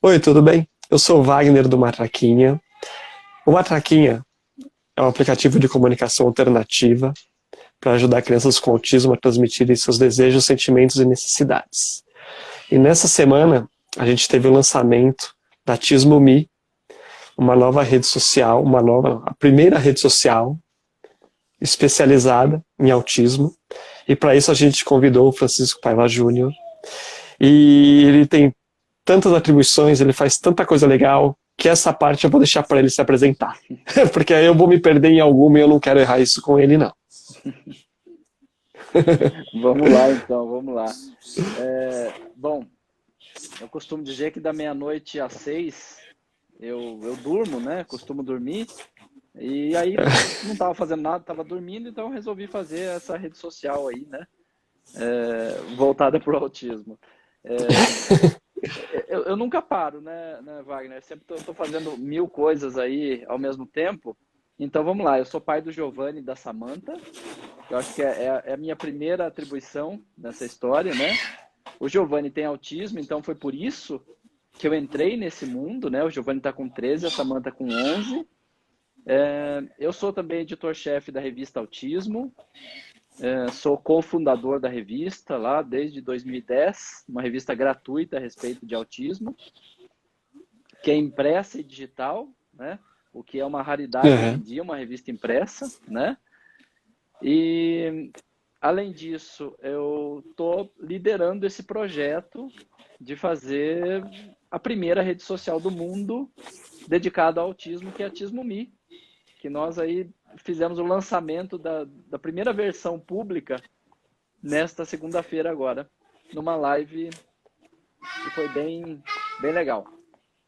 Oi, tudo bem? Eu sou o Wagner do Matraquinha. O Matraquinha é um aplicativo de comunicação alternativa para ajudar crianças com autismo a transmitirem seus desejos, sentimentos e necessidades. E nessa semana, a gente teve o lançamento da Tismo Me, uma nova rede social, a primeira rede social especializada em autismo. E para isso a gente convidou o Francisco Paiva Júnior. E ele tem tantas atribuições, ele faz tanta coisa legal, que essa parte eu vou deixar para ele se apresentar. Porque aí eu vou me perder em alguma e eu não quero errar isso com ele, não. Vamos lá, então, vamos lá. Bom, eu costumo dizer que da meia-noite às 6 eu durmo, né? Costumo dormir. E aí não estava fazendo nada, estava dormindo, então eu resolvi fazer essa rede social aí, né? Voltada para o autismo. Eu nunca paro, né, Wagner? Sempre estou fazendo mil coisas aí ao mesmo tempo. Então vamos lá, eu sou pai do Giovanni e da Samantha. Eu acho que é a minha primeira atribuição nessa história, né? O Giovanni tem autismo, então foi por isso que eu entrei nesse mundo, né? O Giovanni está com 13, a Samantha com 11. Eu sou também editor-chefe da revista Autismo. Sou cofundador da revista lá desde 2010, uma revista gratuita a respeito de autismo, que é impressa e digital, né? O que é uma raridade hoje em dia, uma revista impressa, né? E, além disso, eu estou liderando esse projeto de fazer a primeira rede social do mundo dedicada ao autismo, que é a Tismo Me, que nós aí fizemos o lançamento da primeira versão pública nesta segunda-feira agora, numa live que foi bem legal.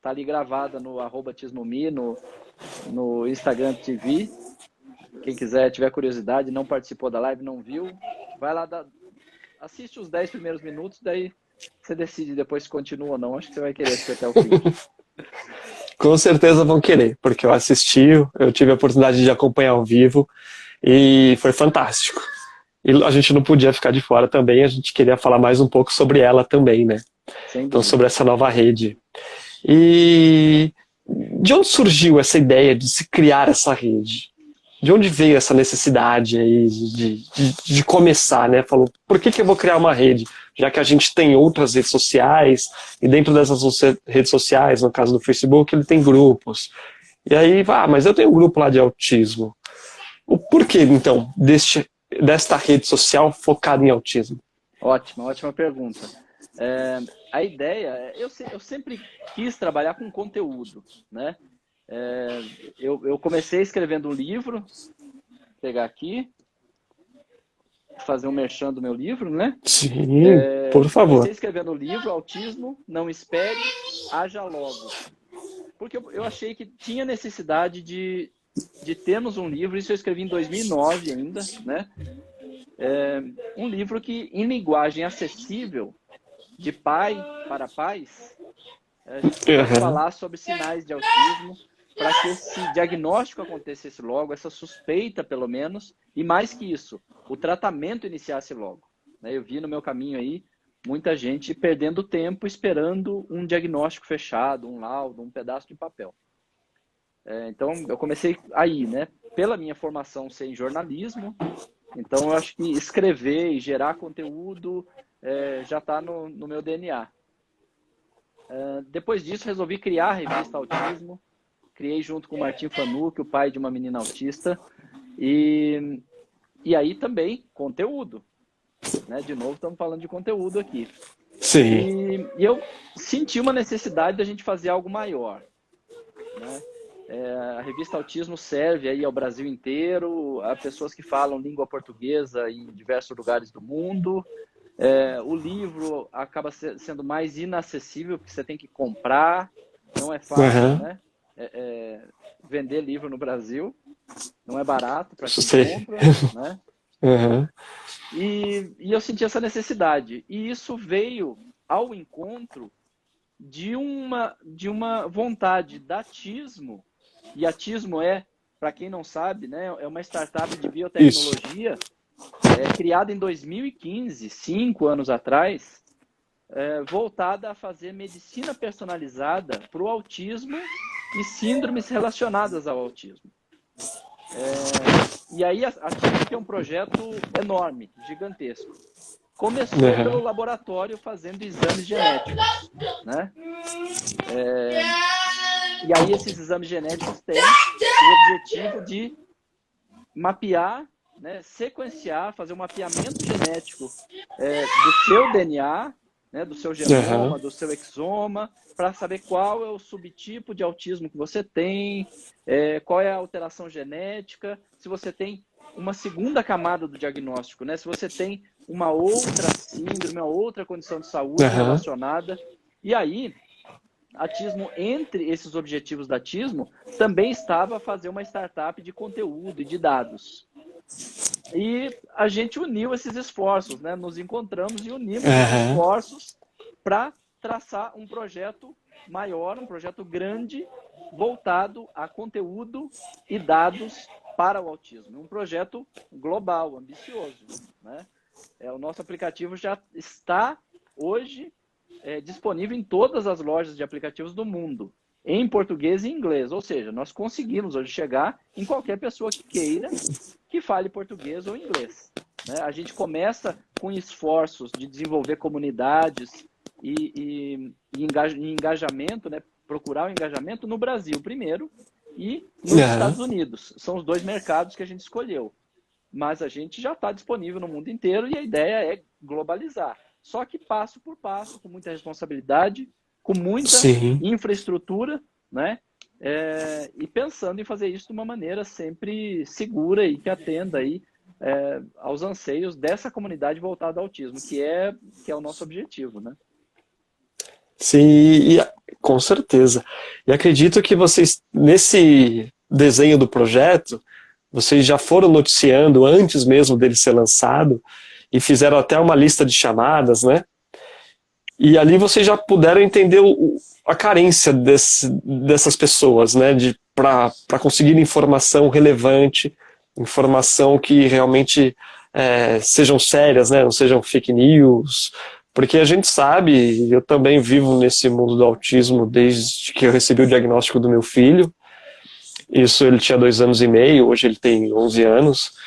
Tá ali gravada no @tismomi, no Instagram TV. Quem quiser, tiver curiosidade, não participou da live, não viu, vai lá, assiste os 10 primeiros minutos, daí você decide depois se continua ou não. Acho que você vai querer assistir até o fim. Com certeza vão querer, porque eu assisti, eu tive a oportunidade de acompanhar ao vivo e foi fantástico. E a gente não podia ficar de fora também, a gente queria falar mais um pouco sobre ela também, né? Então, sobre essa nova rede. E de onde surgiu essa ideia de se criar essa rede? De onde veio essa necessidade aí de começar, né? Falou, por que eu vou criar uma rede? Já que a gente tem outras redes sociais, e dentro dessas redes sociais, no caso do Facebook, ele tem grupos. E aí, mas eu tenho um grupo lá de autismo. O porquê, então, desta rede social focada em autismo? Ótima pergunta. A ideia, eu sempre quis trabalhar com conteúdo, né? Eu comecei escrevendo um livro, vou pegar aqui, fazer um merchan do meu livro, né? Sim, por favor. Comecei escrevendo o livro, Autismo, Não Espere, Haja Logo. Porque eu achei que tinha necessidade de termos um livro, isso eu escrevi em 2009 ainda, né? Um livro que, em linguagem acessível, de pai para pais, a gente pudesse falar sobre sinais de autismo, para que esse diagnóstico acontecesse logo, essa suspeita pelo menos, e mais que isso, o tratamento iniciasse logo. Eu vi no meu caminho aí muita gente perdendo tempo esperando um diagnóstico fechado, um laudo, um pedaço de papel. Então eu comecei aí, né? Pela minha formação ser em jornalismo, então eu acho que escrever e gerar conteúdo já está no meu DNA. Depois disso resolvi criar a revista Autismo. Criei junto com o Martim Fanuc, o pai de uma menina autista. E aí também, conteúdo. Né? De novo, estamos falando de conteúdo aqui. Sim. E eu senti uma necessidade da gente fazer algo maior. Né? A revista Autismo serve aí ao Brasil inteiro, a pessoas que falam língua portuguesa em diversos lugares do mundo. O livro acaba sendo mais inacessível, porque você tem que comprar. Não é fácil, né? Vender livro no Brasil não é barato para quem compra, né? E eu senti essa necessidade, e isso veio ao encontro de uma vontade da Tismo, e a Tismo para quem não sabe, né, é uma startup de biotecnologia criada em 2015, 5 anos atrás, voltada a fazer medicina personalizada para o autismo e síndromes relacionadas ao autismo. E aí a TISMO tem um projeto enorme, gigantesco. Começou pelo laboratório fazendo exames genéticos, né? E aí esses exames genéticos têm o objetivo de mapear, né, sequenciar, fazer um mapeamento genético do seu DNA, né, do seu genoma, do seu exoma, para saber qual é o subtipo de autismo que você tem, qual é a alteração genética, se você tem uma segunda camada do diagnóstico, né, se você tem uma outra síndrome, uma outra condição de saúde relacionada. E aí, a TISMO, entre esses objetivos da TISMO, também estava a fazer uma startup de conteúdo e de dados. E a gente uniu esses esforços, né? Nos encontramos e unimos esses esforços para traçar um projeto maior, um projeto grande, voltado a conteúdo e dados para o autismo. Um projeto global, ambicioso, né? O nosso aplicativo já está hoje disponível em todas as lojas de aplicativos do mundo, em português e inglês. Ou seja, nós conseguimos hoje chegar em qualquer pessoa que queira que fale português ou inglês, né? A gente começa com esforços de desenvolver comunidades e engajamento, né? Procurar o engajamento no Brasil primeiro e nos Estados Unidos. São os dois mercados que a gente escolheu. Mas a gente já está disponível no mundo inteiro e a ideia é globalizar. Só que passo por passo, com muita responsabilidade, com muita infraestrutura, né? E pensando em fazer isso de uma maneira sempre segura e que atenda aí, aos anseios dessa comunidade voltada ao autismo, que é o nosso objetivo, né? Sim, com certeza. E acredito que vocês, nesse desenho do projeto, vocês já foram noticiando antes mesmo dele ser lançado e fizeram até uma lista de chamadas, né? E ali vocês já puderam entender a carência dessas pessoas, né? Para conseguir informação relevante, informação que realmente sejam sérias, né? Não sejam fake news. Porque a gente sabe, eu também vivo nesse mundo do autismo desde que eu recebi o diagnóstico do meu filho. Isso, ele tinha 2 anos e meio, hoje ele tem 11 anos.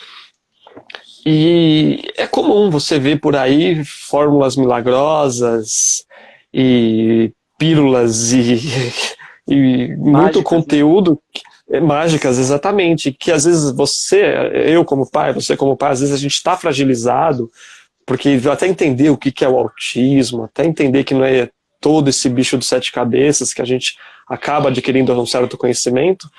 E é comum você ver por aí fórmulas milagrosas e pílulas e muito conteúdo, mágicas, exatamente, que às vezes eu como pai, você como pai, às vezes a gente está fragilizado, porque até entender o que é o autismo, até entender que não é todo esse bicho de 7 cabeças que a gente acaba adquirindo um certo conhecimento,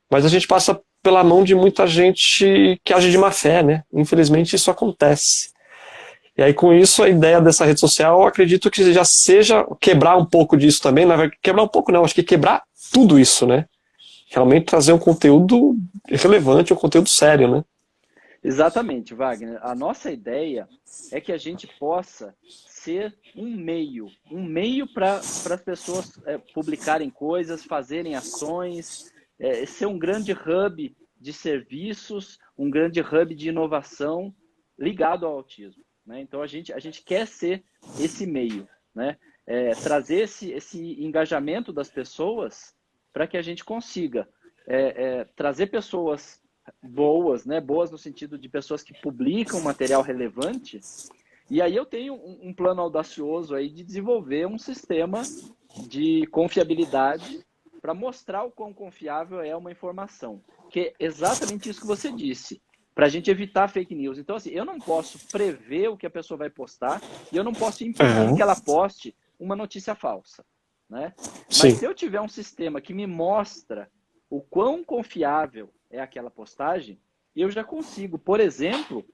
mas a gente passa pela mão de muita gente que age de má fé, né? Infelizmente isso acontece. E aí com isso a ideia dessa rede social, eu acredito que já seja quebrar um pouco disso também, não é quebrar um pouco não, acho que quebrar tudo isso, né? Realmente trazer um conteúdo relevante, um conteúdo sério, né? Exatamente, Wagner. A nossa ideia é que a gente possa ser um meio para as pessoas publicarem coisas, fazerem ações, ser um grande hub de serviços, um grande hub de inovação ligado ao autismo, né? Então a gente quer ser esse meio, né? Trazer esse engajamento das pessoas para que a gente consiga trazer pessoas boas, né? Boas no sentido de pessoas que publicam material relevante. E aí eu tenho um plano audacioso aí de desenvolver um sistema de confiabilidade para mostrar o quão confiável é uma informação. Que é exatamente isso que você disse, para a gente evitar fake news. Então, assim, eu não posso prever o que a pessoa vai postar e eu não posso impedir que ela poste uma notícia falsa, né? Mas se eu tiver um sistema que me mostra o quão confiável é aquela postagem, eu já consigo, por exemplo,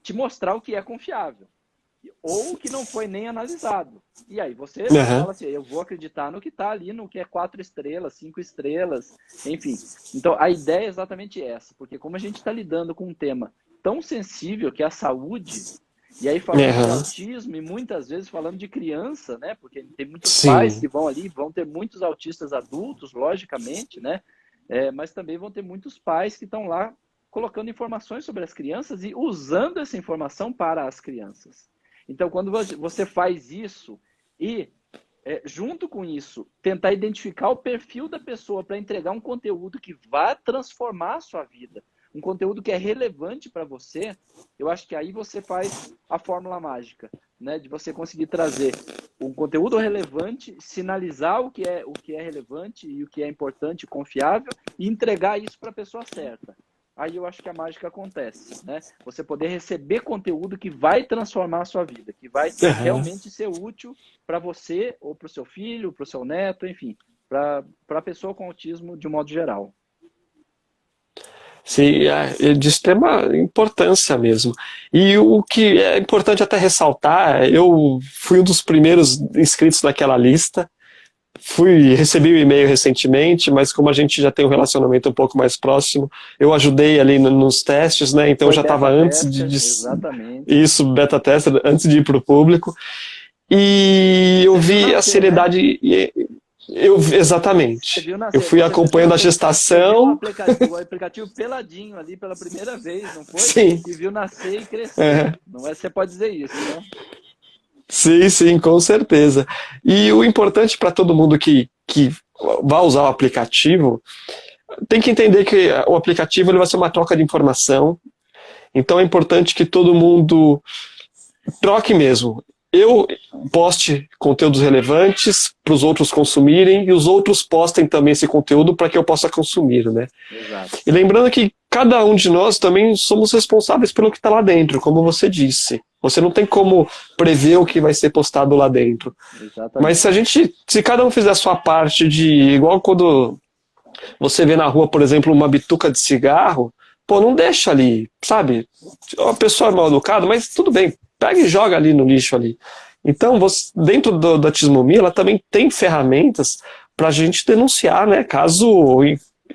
te mostrar o que é confiável ou o que não foi nem analisado. E aí você fala assim, eu vou acreditar no que está ali, no que é 4 estrelas, 5 estrelas, enfim. Então a ideia é exatamente essa, porque como a gente está lidando com um tema tão sensível que é a saúde, e aí falando de autismo e muitas vezes falando de criança, né? Porque tem muitos pais que vão ali, vão ter muitos autistas adultos, logicamente, né? Mas também vão ter muitos pais que estão lá colocando informações sobre as crianças e usando essa informação para as crianças. Então, quando você faz isso E, junto com isso, tentar identificar o perfil da pessoa para entregar um conteúdo que vai transformar a sua vida, um conteúdo que é relevante para você. Eu acho que aí você faz a fórmula mágica, né? De você conseguir trazer um conteúdo relevante, sinalizar o que é relevante e o que é importante, confiável, e entregar isso para a pessoa certa. Aí eu acho que a mágica acontece, né? Você poder receber conteúdo que vai transformar a sua vida, que vai Aham. realmente ser útil para você, ou para o seu filho, para o seu neto, enfim, para a pessoa com autismo de um modo geral. Sim, é de extrema importância mesmo. E o que é importante até ressaltar, eu fui um dos primeiros inscritos naquela lista, recebi o e-mail recentemente, mas como a gente já tem um relacionamento um pouco mais próximo, eu ajudei ali nos testes, né? Então eu Foi já estava beta antes tester, exatamente. isso, beta tester, antes de ir para o público. E eu Você viu vi a nascer, né? seriedade. Você Exatamente. viu Eu nascer. fui Você foi acompanhando a você viu gestação. o aplicativo peladinho ali pela primeira vez, não foi? Sim. E viu nascer e crescer. É. Não é, você pode dizer isso, né? Sim, sim, com certeza. E o importante para todo mundo que vai usar o aplicativo, tem que entender que o aplicativo ele vai ser uma troca de informação. Então é importante que todo mundo troque mesmo. Eu poste conteúdos relevantes para os outros consumirem e os outros postem também esse conteúdo para que eu possa consumir, né? Exato. E lembrando que cada um de nós também somos responsáveis pelo que está lá dentro, como você disse. Você não tem como prever o que vai ser postado lá dentro. Mas Exatamente. se cada um fizer a sua parte igual quando você vê na rua, por exemplo, uma bituca de cigarro, pô, não deixa ali, sabe? A pessoa é mal educada, mas tudo bem, pega e joga ali no lixo ali. Então, dentro da Tismomia, ela também tem ferramentas para a gente denunciar, né? Caso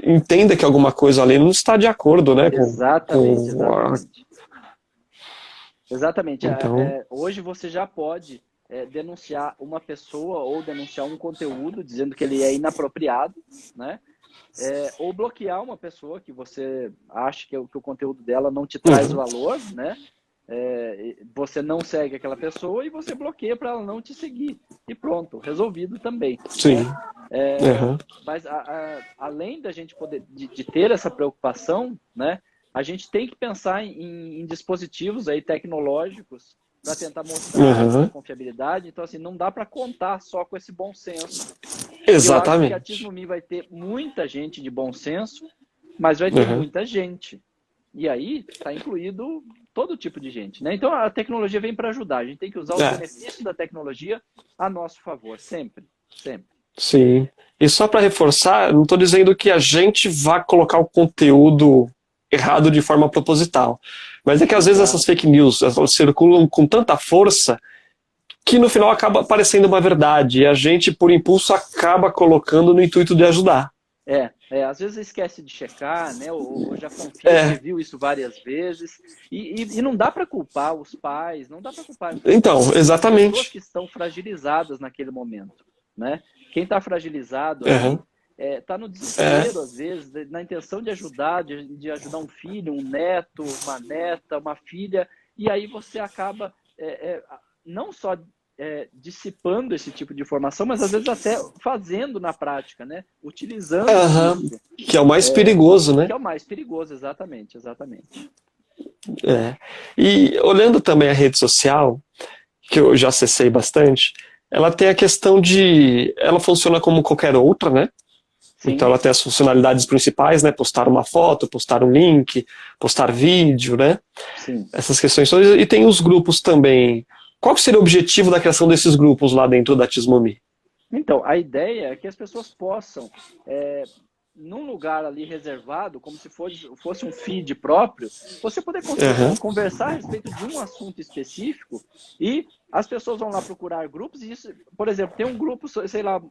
entenda que alguma coisa ali não está de acordo, né? Exatamente, exatamente. Exatamente. Então, Hoje você já pode denunciar uma pessoa ou denunciar um conteúdo dizendo que ele é inapropriado, né? Ou bloquear uma pessoa que você acha que o conteúdo dela não te traz uhum, valor, né? Você não segue aquela pessoa e você bloqueia para ela não te seguir. E pronto, resolvido também, sim, né? uhum, Mas além da gente poder de ter essa preocupação, né? A gente tem que pensar em dispositivos aí tecnológicos para tentar mostrar essa uhum, confiabilidade. Então, assim, não dá para contar só com esse bom senso. E eu acho que a exatamente. Tismomi vai ter muita gente de bom senso, mas vai ter Uhum. muita gente. E aí está incluído todo tipo de gente, né? Então a tecnologia vem para ajudar. A gente tem que usar os É, benefícios da tecnologia a nosso favor, sempre, sempre. sim. E só para reforçar, não estou dizendo que a gente vá colocar o conteúdo errado de forma proposital. Mas é que às vezes essas Exato. fake news elas circulam com tanta força que no final acaba parecendo uma verdade. E a gente, por impulso, acaba colocando no intuito de ajudar. Às vezes esquece de checar, né? Ou já confia porque É, viu isso várias vezes. E não dá para culpar os pais, não dá para culpar então, as pessoas exatamente. que estão fragilizadas naquele momento, né? Quem está fragilizado Uhum. ali está no É, desespero, às vezes, na intenção de ajudar, de ajudar um filho, um neto, uma neta, uma filha, e aí você acaba não só dissipando esse tipo de informação, mas às vezes até fazendo na prática, né? Utilizando uhum. disso, Que é o mais perigoso, que né? é o mais perigoso, exatamente, exatamente. É. E olhando também a rede social, que eu já acessei bastante, ela tem a questão de. Ela funciona como qualquer outra, né? Então Sim, ela tem as funcionalidades principais, né? Postar uma foto, postar um link, postar vídeo, né? sim. Essas questões todas. E tem os grupos também. Qual seria o objetivo da criação desses grupos lá dentro da Tismomi? Então, a ideia é que as pessoas possam, num lugar ali reservado, como se fosse um feed próprio, você poder Uhum. conversar a respeito de um assunto específico e as pessoas vão lá procurar grupos e isso, por exemplo, tem um grupo, sei lá,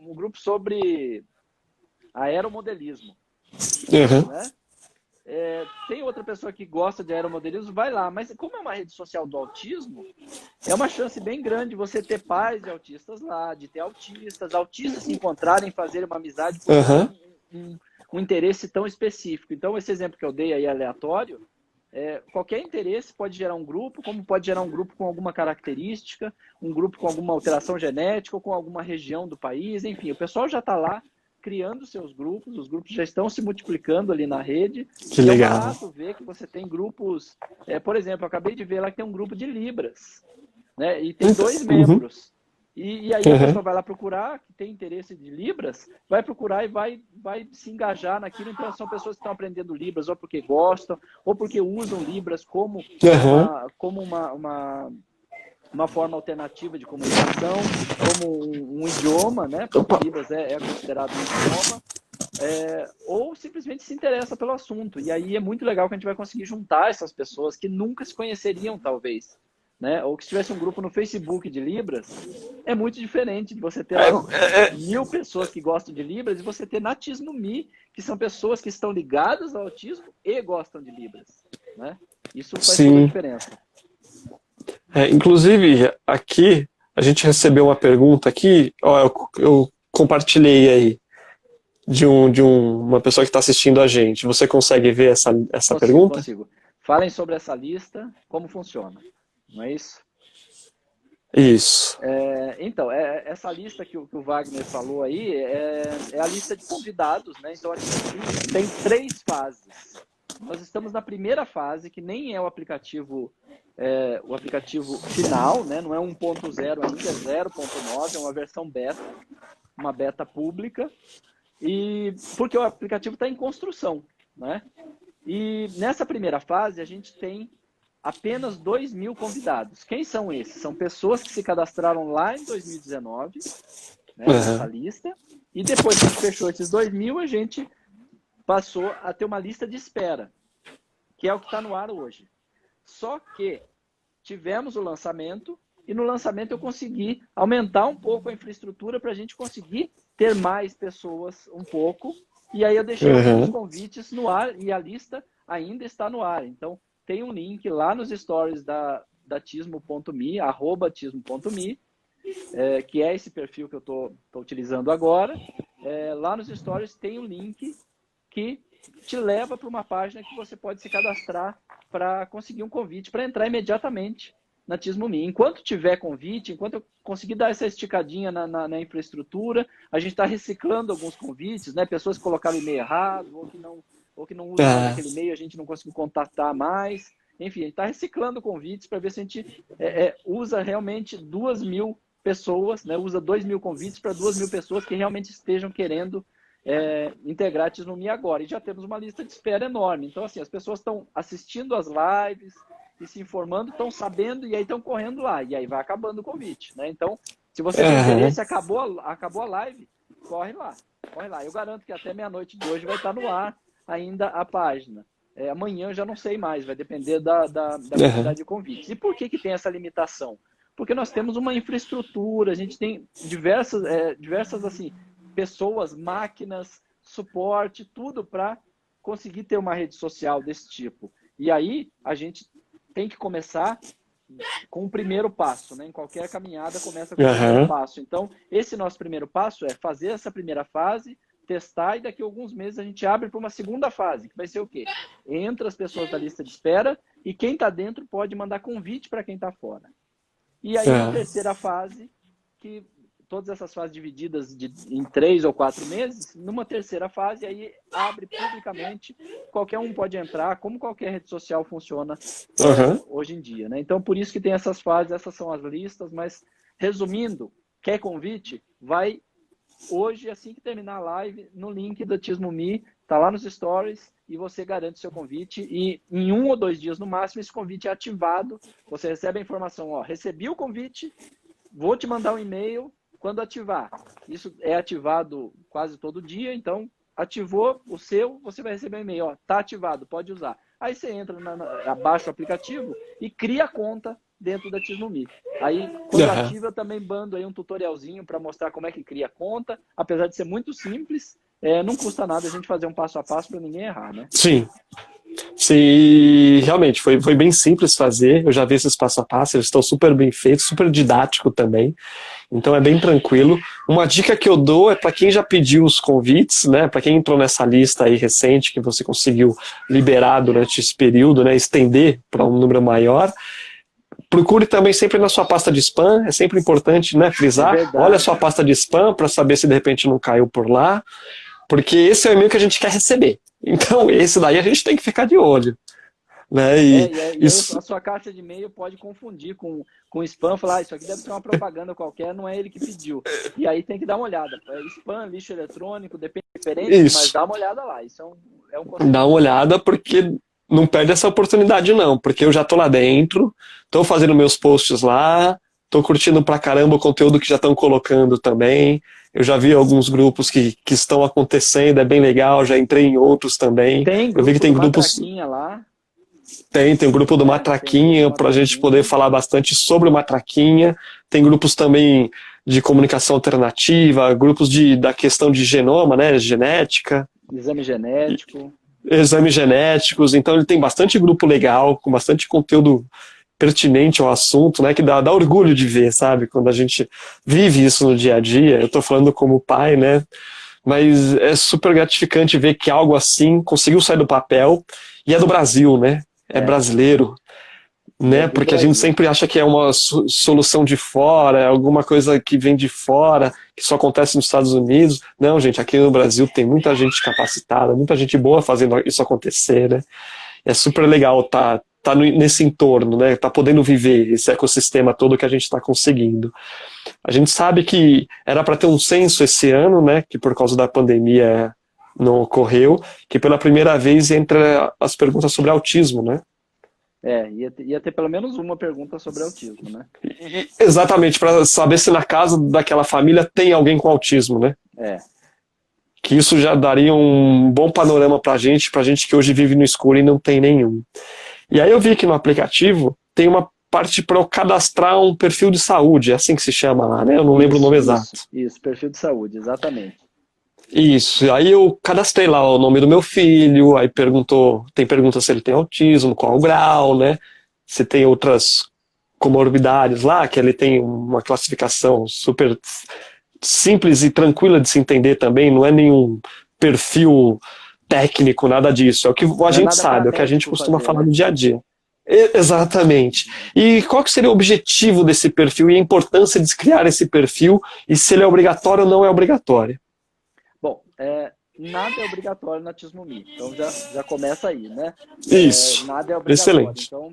um grupo sobre aeromodelismo, Uhum. né? Tem outra pessoa que gosta de aeromodelismo, vai lá. Mas como é uma rede social do autismo, é uma chance bem grande você ter pais de autistas lá, de ter autistas se encontrarem, fazerem uma amizade por Uhum. um interesse tão específico. Então, esse exemplo que eu dei aí aleatório, qualquer interesse pode gerar um grupo, como pode gerar um grupo com alguma característica, um grupo com alguma alteração genética ou com alguma região do país, enfim, o pessoal já está lá criando seus grupos, os grupos já estão se multiplicando ali na rede. Que e legal. É barato ver que você tem grupos, por exemplo, eu acabei de ver lá que tem um grupo de Libras, né? E tem 2 membros. E aí a pessoa vai lá procurar, que tem interesse de Libras, vai procurar e vai se engajar naquilo. Então são pessoas que estão aprendendo Libras ou porque gostam, ou porque usam Libras como uma forma alternativa de comunicação, como um idioma, né? Porque Libras é considerado um idioma, ou simplesmente se interessa pelo assunto. E aí é muito legal que a gente vai conseguir juntar essas pessoas que nunca se conheceriam, talvez. Né? Ou que se tivesse um grupo no Facebook de Libras, é muito diferente de você ter 1.000 pessoas que gostam de Libras e você ter na Tismo.me, que são pessoas que estão ligadas ao autismo e gostam de Libras. Né? Isso faz toda a diferença. Inclusive, aqui, a gente recebeu uma pergunta aqui, eu compartilhei aí, de uma pessoa que está assistindo a gente. Você consegue ver essa pergunta? Consigo. Falem sobre essa lista, como funciona. Não é isso? Isso. Então, essa lista que o Wagner falou aí é a lista de convidados, né? Então, a gente tem 3 fases. Nós estamos na primeira fase, que nem é o aplicativo final, né? Não é 1.0 ainda, é 0.9, é uma versão beta, uma beta pública, e porque o aplicativo está em construção, né? E nessa primeira fase, a gente tem apenas 2.000 convidados. Quem são esses? São pessoas que se cadastraram lá em 2019, né, nessa lista, e depois que a gente fechou esses 2.000, a gente passou a ter uma lista de espera, que é o que está no ar hoje. Só que tivemos o lançamento, e no lançamento eu consegui aumentar um pouco a infraestrutura para a gente conseguir ter mais pessoas um pouco, e aí eu deixei alguns convites no ar, e a lista ainda está no ar. Então, tem um link lá nos stories da Tismo.me, @tismo.me, que é esse perfil que eu estou utilizando agora. Lá nos stories tem um link que te leva para uma página que você pode se cadastrar para conseguir um convite, para entrar imediatamente na Tismo.me. Enquanto tiver convite, enquanto eu conseguir dar essa esticadinha na infraestrutura, a gente está reciclando alguns convites, né? Pessoas que colocaram o e-mail errado, ou que não usam mais aquele e-mail, a gente não conseguiu contatar mais. Enfim, a gente está reciclando convites para ver se a gente usa realmente 2.000 pessoas, né? Usa 2.000 convites para 2.000 pessoas que realmente estejam querendo integrar a Tismo.me agora. E já temos uma lista de espera enorme. Então, assim, as pessoas estão assistindo as lives e se informando, estão sabendo e aí estão correndo lá. E aí vai acabando o convite, né? Então, se você tem interesse, acabou a live, corre lá. Eu garanto que até meia-noite de hoje vai estar no ar ainda a página. Amanhã eu já não sei mais, vai depender da quantidade de convites. E por que tem essa limitação? Porque nós temos uma infraestrutura, a gente tem diversas assim, pessoas, máquinas, suporte, tudo para conseguir ter uma rede social desse tipo. E aí a gente tem que começar com o primeiro passo, né? Em qualquer caminhada começa com o primeiro passo. Então, esse nosso primeiro passo é fazer essa primeira fase, testar, e daqui a alguns meses a gente abre para uma segunda fase, que vai ser o quê? Entra as pessoas da lista de espera e quem está dentro pode mandar convite para quem está fora. E aí, na terceira fase, que todas essas fases divididas em 3 ou 4 meses, numa terceira fase, aí abre publicamente, qualquer um pode entrar, como qualquer rede social funciona hoje em dia, né? Então, por isso que tem essas fases, essas são as listas, mas, resumindo, quer convite? Vai hoje, assim que terminar a live, no link da Tismo.me, tá lá nos stories, e você garante seu convite, e em 1 ou 2 dias no máximo, esse convite é ativado, você recebe a informação, recebi o convite, vou te mandar um e-mail quando ativar. Isso é ativado quase todo dia, então ativou o seu, você vai receber um e-mail, tá ativado, pode usar. Aí você entra, abaixa o aplicativo e cria a conta dentro da Tismo.me. Aí, quando ativa, eu também mando aí um tutorialzinho para mostrar como é que cria a conta. Apesar de ser muito simples, não custa nada a gente fazer um passo a passo para ninguém errar, né? Sim. Sim, realmente, foi bem simples fazer. Eu já vi esses passo a passo, eles estão super bem feitos, super didático também. Então é bem tranquilo. Uma dica que eu dou é para quem já pediu os convites, né? Para quem entrou nessa lista aí recente que você conseguiu liberar durante esse período, né? Estender para um número maior. Procure também sempre na sua pasta de spam. É sempre importante, né? É Frisar. Olha a verdade. sua pasta de spam para saber se de repente não caiu por lá, porque esse é o e-mail que a gente quer receber. Então esse daí a gente tem que ficar de olho, né? E E aí isso, a sua caixa de e-mail pode confundir com spam, falar, isso aqui deve ser uma propaganda qualquer, não é ele que pediu. E aí tem que dar uma olhada. É spam, lixo eletrônico, depende da diferença, mas isso. dá uma olhada lá. Isso é um Dá conselho uma bom. olhada, porque não perde essa oportunidade, não. Porque eu já tô lá dentro, tô fazendo meus posts lá, tô curtindo pra caramba o conteúdo que já estão colocando também. Eu já vi alguns grupos que estão acontecendo, é bem legal, já entrei em outros também. Tem Eu vi que grupo tem do grupos, Matraquinha lá, tem um grupo do né? Tem grupo do Matraquinha, pra gente poder Matraquinha, falar bastante sobre o Matraquinha. Tem grupos também de comunicação alternativa, grupos da questão de genoma, né, genética. exame genético. Exames genéticos, então ele tem bastante grupo legal, com bastante conteúdo pertinente ao assunto, né, que dá orgulho de ver, sabe, quando a gente vive isso no dia a dia. Eu tô falando como pai, né, mas é super gratificante ver que algo assim conseguiu sair do papel e é do Brasil, né, é É, brasileiro, e é né, do porque a gente Brasil. sempre acha que é uma solução de fora, é alguma coisa que vem de fora, que só acontece nos Estados Unidos. Não, gente, aqui no Brasil tem muita gente capacitada, muita gente boa fazendo isso acontecer, né? É super legal tá nesse entorno, né? Tá podendo viver esse ecossistema todo que a gente está conseguindo. A gente sabe que era para ter um censo esse ano, né? Que por causa da pandemia não ocorreu, que pela primeira vez entra as perguntas sobre autismo, né? Ia ter pelo menos uma pergunta sobre autismo, né? Exatamente, para saber se na casa daquela família tem alguém com autismo, né? É, Que isso já daria um bom panorama pra gente que hoje vive no escuro e não tem nenhum. E aí eu vi que no aplicativo tem uma parte para eu cadastrar um perfil de saúde, é assim que se chama lá, né? Eu não lembro o nome exato. isso, perfil de saúde, exatamente. Isso, aí eu cadastrei lá o nome do meu filho, aí tem pergunta se ele tem autismo, qual o grau, né? Se tem outras comorbidades lá, que ele tem uma classificação super simples e tranquila de se entender também, não é nenhum perfil técnico, nada disso. É o que a Não é gente nada para sabe, é o que a gente médico costuma fazer, falar né? no dia a dia. Exatamente. E qual que seria o objetivo desse perfil e a importância de criar esse perfil e se ele é obrigatório ou não é obrigatório? Bom, nada é obrigatório na Tismomi, então já começa aí, né? Isso. Nada é obrigatório, Excelente. então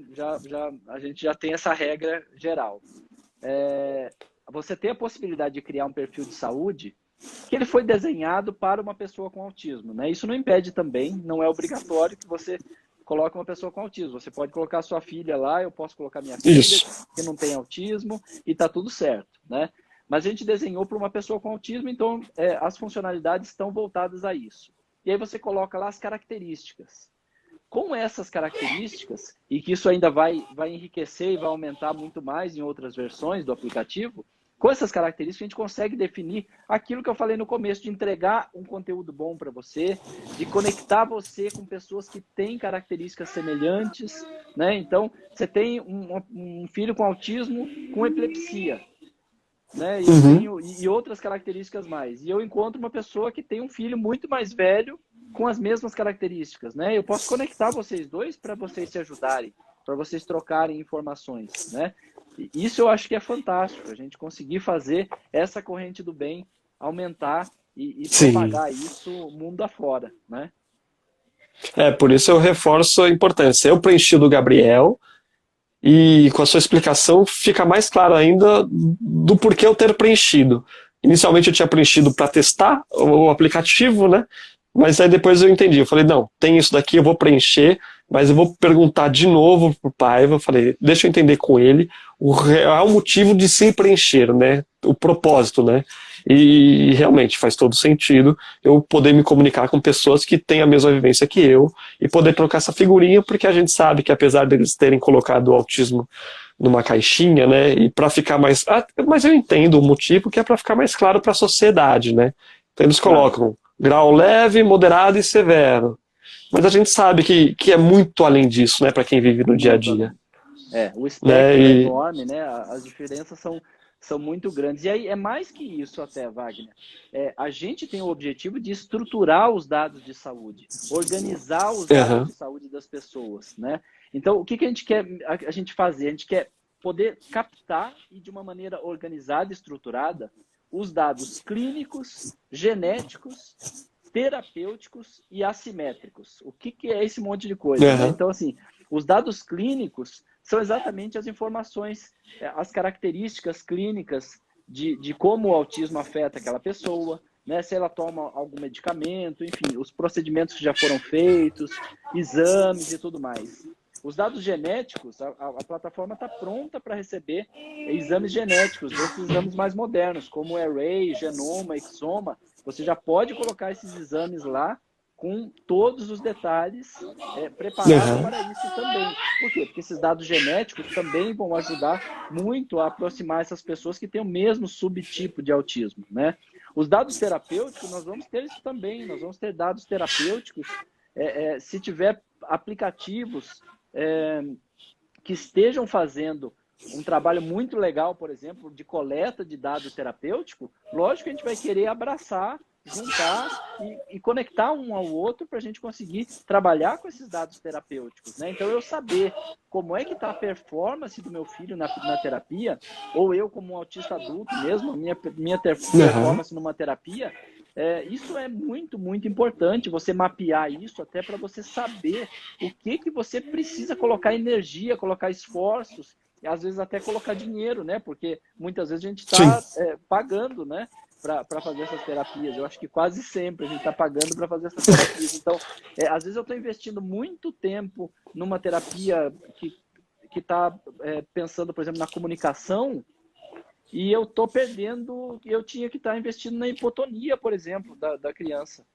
a gente já tem essa regra geral. Você tem a possibilidade de criar um perfil de saúde que ele foi desenhado para uma pessoa com autismo, né? Isso não impede também, não é obrigatório que você coloque uma pessoa com autismo. Você pode colocar sua filha lá, eu posso colocar minha filha Isso. que não tem autismo e tá tudo certo, né? Mas a gente desenhou para uma pessoa com autismo, então as funcionalidades estão voltadas a isso. E aí você coloca lá as características. Com essas características, e que isso ainda vai enriquecer e vai aumentar muito mais em outras versões do aplicativo, com essas características a gente consegue definir aquilo que eu falei no começo, de entregar um conteúdo bom para você, de conectar você com pessoas que têm características semelhantes, né? Então, você tem um filho com autismo com epilepsia, né? E eu Uhum. tenho e outras características mais. E eu encontro uma pessoa que tem um filho muito mais velho com as mesmas características, né? Eu posso conectar vocês dois para vocês se ajudarem, para vocês trocarem informações, né? E isso eu acho que é fantástico, a gente conseguir fazer essa corrente do bem aumentar e Sim. propagar isso mundo afora, né? Por isso eu reforço a importância. Eu preenchi o do Gabriel, e com a sua explicação fica mais claro ainda do porquê eu ter preenchido. Inicialmente eu tinha preenchido para testar o aplicativo, né? Mas aí depois eu entendi. Eu falei, não, tem isso daqui, eu vou preencher, mas eu vou perguntar de novo pro pai. Eu falei, deixa eu entender com ele o real motivo de se preencher, né? O propósito, né? E realmente faz todo sentido eu poder me comunicar com pessoas que têm a mesma vivência que eu e poder trocar essa figurinha, porque a gente sabe que apesar deles terem colocado o autismo numa caixinha, né, e para ficar mais... mas eu entendo o motivo, que é para ficar mais claro para a sociedade, né? Então eles Claro. colocam grau leve, moderado e severo. mas a gente sabe que é muito além disso, né, para quem vive no dia a Muito dia. além. O espectro Né? é E, enorme, né? As diferenças são muito grandes. E aí é mais que isso até, Wagner. A gente tem o objetivo de estruturar os dados de saúde, organizar os dados aham, de saúde das pessoas, né? Então, o que a gente quer a gente fazer? A gente quer poder captar e de uma maneira organizada e estruturada os dados clínicos, genéticos, terapêuticos e assimétricos. O que é esse monte de coisa, né? aham, Então, assim, os dados clínicos são exatamente as informações, as características clínicas de como o autismo afeta aquela pessoa, né? Se ela toma algum medicamento, enfim, os procedimentos que já foram feitos, exames e tudo mais. Os dados genéticos, a plataforma está pronta para receber exames genéticos, desses exames mais modernos, como o Array, Genoma, Exoma. Você já pode colocar esses exames lá com todos os detalhes preparados aham. para isso também. Por quê? Porque esses dados genéticos também vão ajudar muito a aproximar essas pessoas que têm o mesmo subtipo de autismo, né? Os dados terapêuticos, nós vamos ter isso também, nós vamos ter dados terapêuticos, se tiver aplicativos que estejam fazendo um trabalho muito legal, por exemplo, de coleta de dado terapêutico, lógico que a gente vai querer abraçar, juntar e conectar um ao outro para a gente conseguir trabalhar com esses dados terapêuticos, né? Então, eu saber como é que está a performance do meu filho na terapia, ou eu como um autista adulto mesmo, a minha Aham. performance numa terapia, isso é muito, muito importante, você mapear isso até para você saber o que você precisa colocar energia, colocar esforços, e às vezes até colocar dinheiro, né? Porque muitas vezes a gente Sim. está pagando, né? Para fazer essas terapias. Eu acho que quase sempre a gente está pagando para fazer essas terapias. Então, às vezes eu estou investindo muito tempo numa terapia que está pensando, por exemplo, na comunicação, e eu estou perdendo, eu tinha que estar investindo na hipotonia, por exemplo, da criança